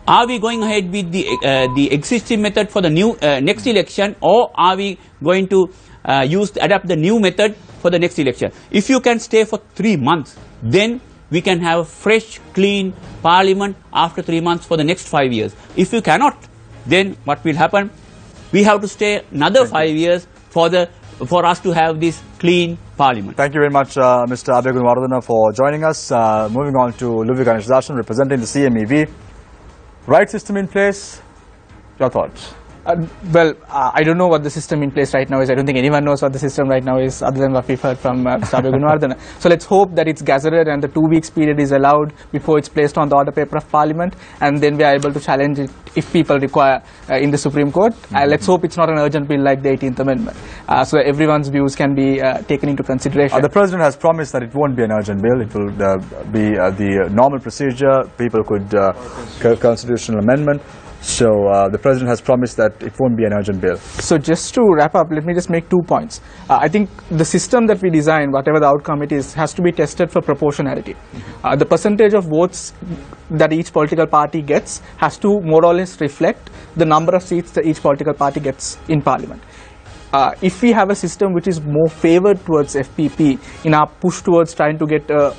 Are we going ahead with the existing method for the new next election, or are we going to adapt the new method for the next election? If you can stay for 3 months, then we can have a fresh, clean parliament after 3 months for the next 5 years. If you cannot, then what will happen? We have to stay another 5 years for us to have this clean parliament. Thank you very much, Mr. Abe Gunawardena, for joining us. Moving on to Luvi Ganeshdasan, representing the CMEV. Right system in place, your thoughts? I don't know what the system in place right now is. I don't think anyone knows what the system right now is, other than what we've heard from Mr. Abe Gunawardena. So let's hope that it's gazetted and the 2 weeks period is allowed before it's placed on the order paper of Parliament, and then we are able to challenge it if people require in the Supreme Court. Let's hope it's not an urgent bill like the 18th Amendment, so everyone's views can be taken into consideration. The President has promised that it won't be an urgent bill. It will be the normal procedure. People could constitutional amendment. So the President has promised that it won't be an urgent bill. So just to wrap up, let me just make 2 points. I think the system that we design, whatever the outcome it is, has to be tested for proportionality. The percentage of votes that each political party gets has to more or less reflect the number of seats that each political party gets in Parliament. If we have a system which is more favoured towards FPP in our push towards trying to get a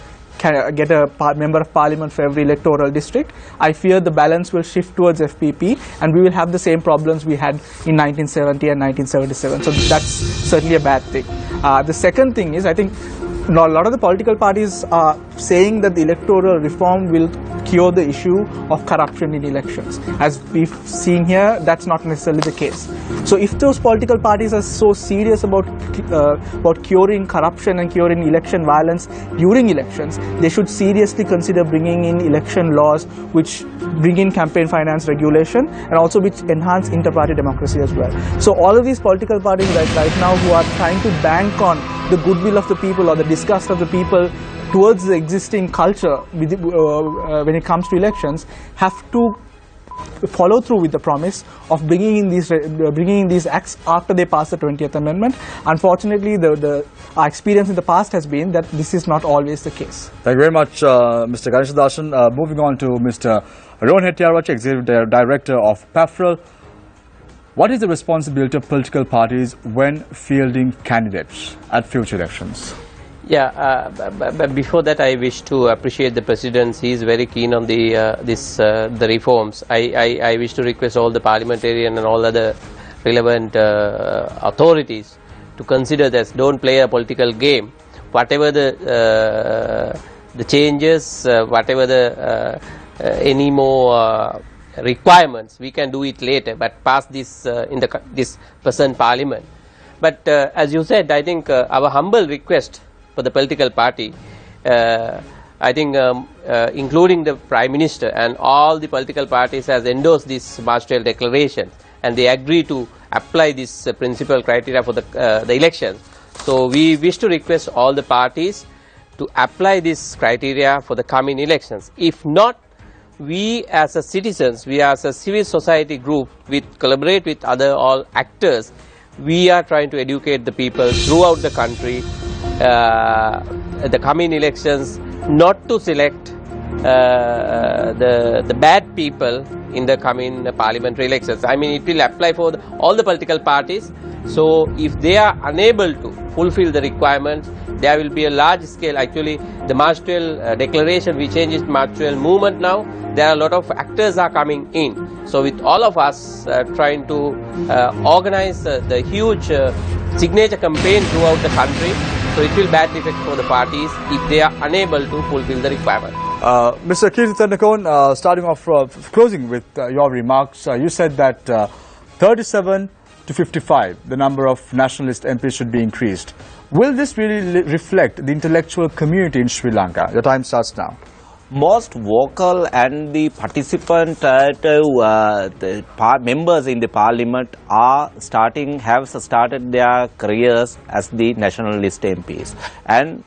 member of Parliament for every electoral district, I fear the balance will shift towards FPP, and we will have the same problems we had in 1970 and 1977. So that's certainly a bad thing. The second thing is, I think a lot of the political parties are saying that the electoral reform will cure the issue of corruption in elections. As we've seen here, that's not necessarily the case. So if those political parties are so serious about curing corruption and curing election violence during elections, they should seriously consider bringing in election laws which bring in campaign finance regulation, and also which enhance inter-party democracy as well. So all of these political parties right now who are trying to bank on the goodwill of the people or the disgust of the people towards the existing culture when it comes to elections have to follow through with the promise of bringing in these acts after they pass the 20th Amendment. Unfortunately, our experience in the past has been that this is not always the case. Thank you very much, Mr. Ganeshdasan. Moving on to Mr. Rohan Hettiarachchi, Executive Director of PAFREL. What is the responsibility of political parties when fielding candidates at future elections? Yeah, but before that, I wish to appreciate the President. He is very keen on the reforms. I wish to request all the parliamentarian and all other relevant authorities to consider this. Don't play a political game. Whatever the changes, whatever the any more requirements, we can do it later. But pass this in this present Parliament. But as you said, I think our humble request for the political party, I think including the Prime Minister and all the political parties has endorsed this Maastricht Declaration, and they agree to apply this principal criteria for the elections. So we wish to request all the parties to apply this criteria for the coming elections. If not, we as a citizens, we as a civil society group, collaborate with all actors, we are trying to educate the people throughout the country the coming elections not to select the bad people in the coming parliamentary elections. I mean, it will apply for all the political parties. So if they are unable to fulfill the requirements, there will be a large scale, actually the March 12 declaration, we changed it March 12 movement now. There are a lot of actors are coming in. So with all of us trying to organize the huge signature campaign throughout the country, so it will badly affect for the parties if they are unable to fulfill the requirement. Mr. Kirti Tendakon, starting off, closing with your remarks, you said that 37 to 55, the number of nationalist MPs should be increased. Will this really reflect the intellectual community in Sri Lanka? Your time starts now. Most vocal and the participant members in the parliament have started their careers as the nationalist MPs, and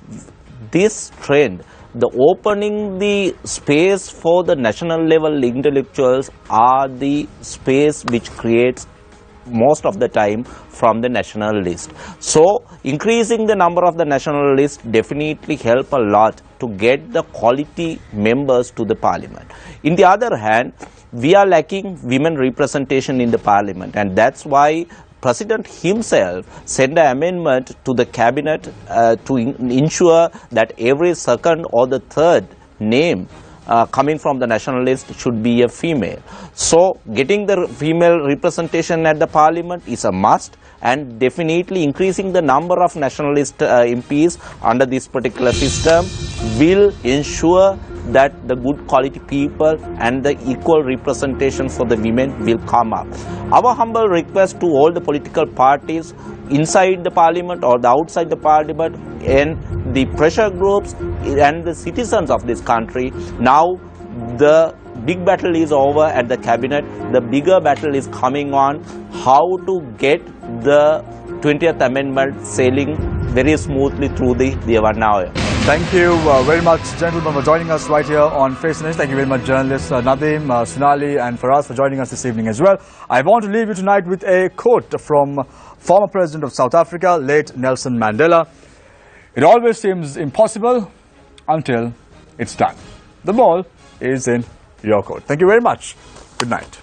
this trend, the opening the space for the national level intellectuals, are the space which creates most of the time from the national list. So increasing the number of the national list definitely help a lot to get the quality members to the parliament. In the other hand, we are lacking women representation in the parliament, and that's why President himself sent an amendment to the cabinet to ensure that every second or the third name coming from the national list should be a female. So getting the female representation at the parliament is a must, and definitely increasing the number of nationalist MPs under this particular system will ensure that the good quality people and the equal representation for the women will come up. Our humble request to all the political parties inside the parliament or the outside the parliament and the pressure groups and the citizens of this country, now the big battle is over at the cabinet. The bigger battle is coming on how to get the 20th amendment sailing very smoothly through the Devanaya. Thank you very much, gentlemen, for joining us right here on Face the Nation. Thank you very much, journalists Nadeem, Sunali and Faraz for joining us this evening as well. I want to leave you tonight with a quote from former President of South Africa, late Nelson Mandela. It always seems impossible until it's done. The ball is in your court. Thank you very much. Good night.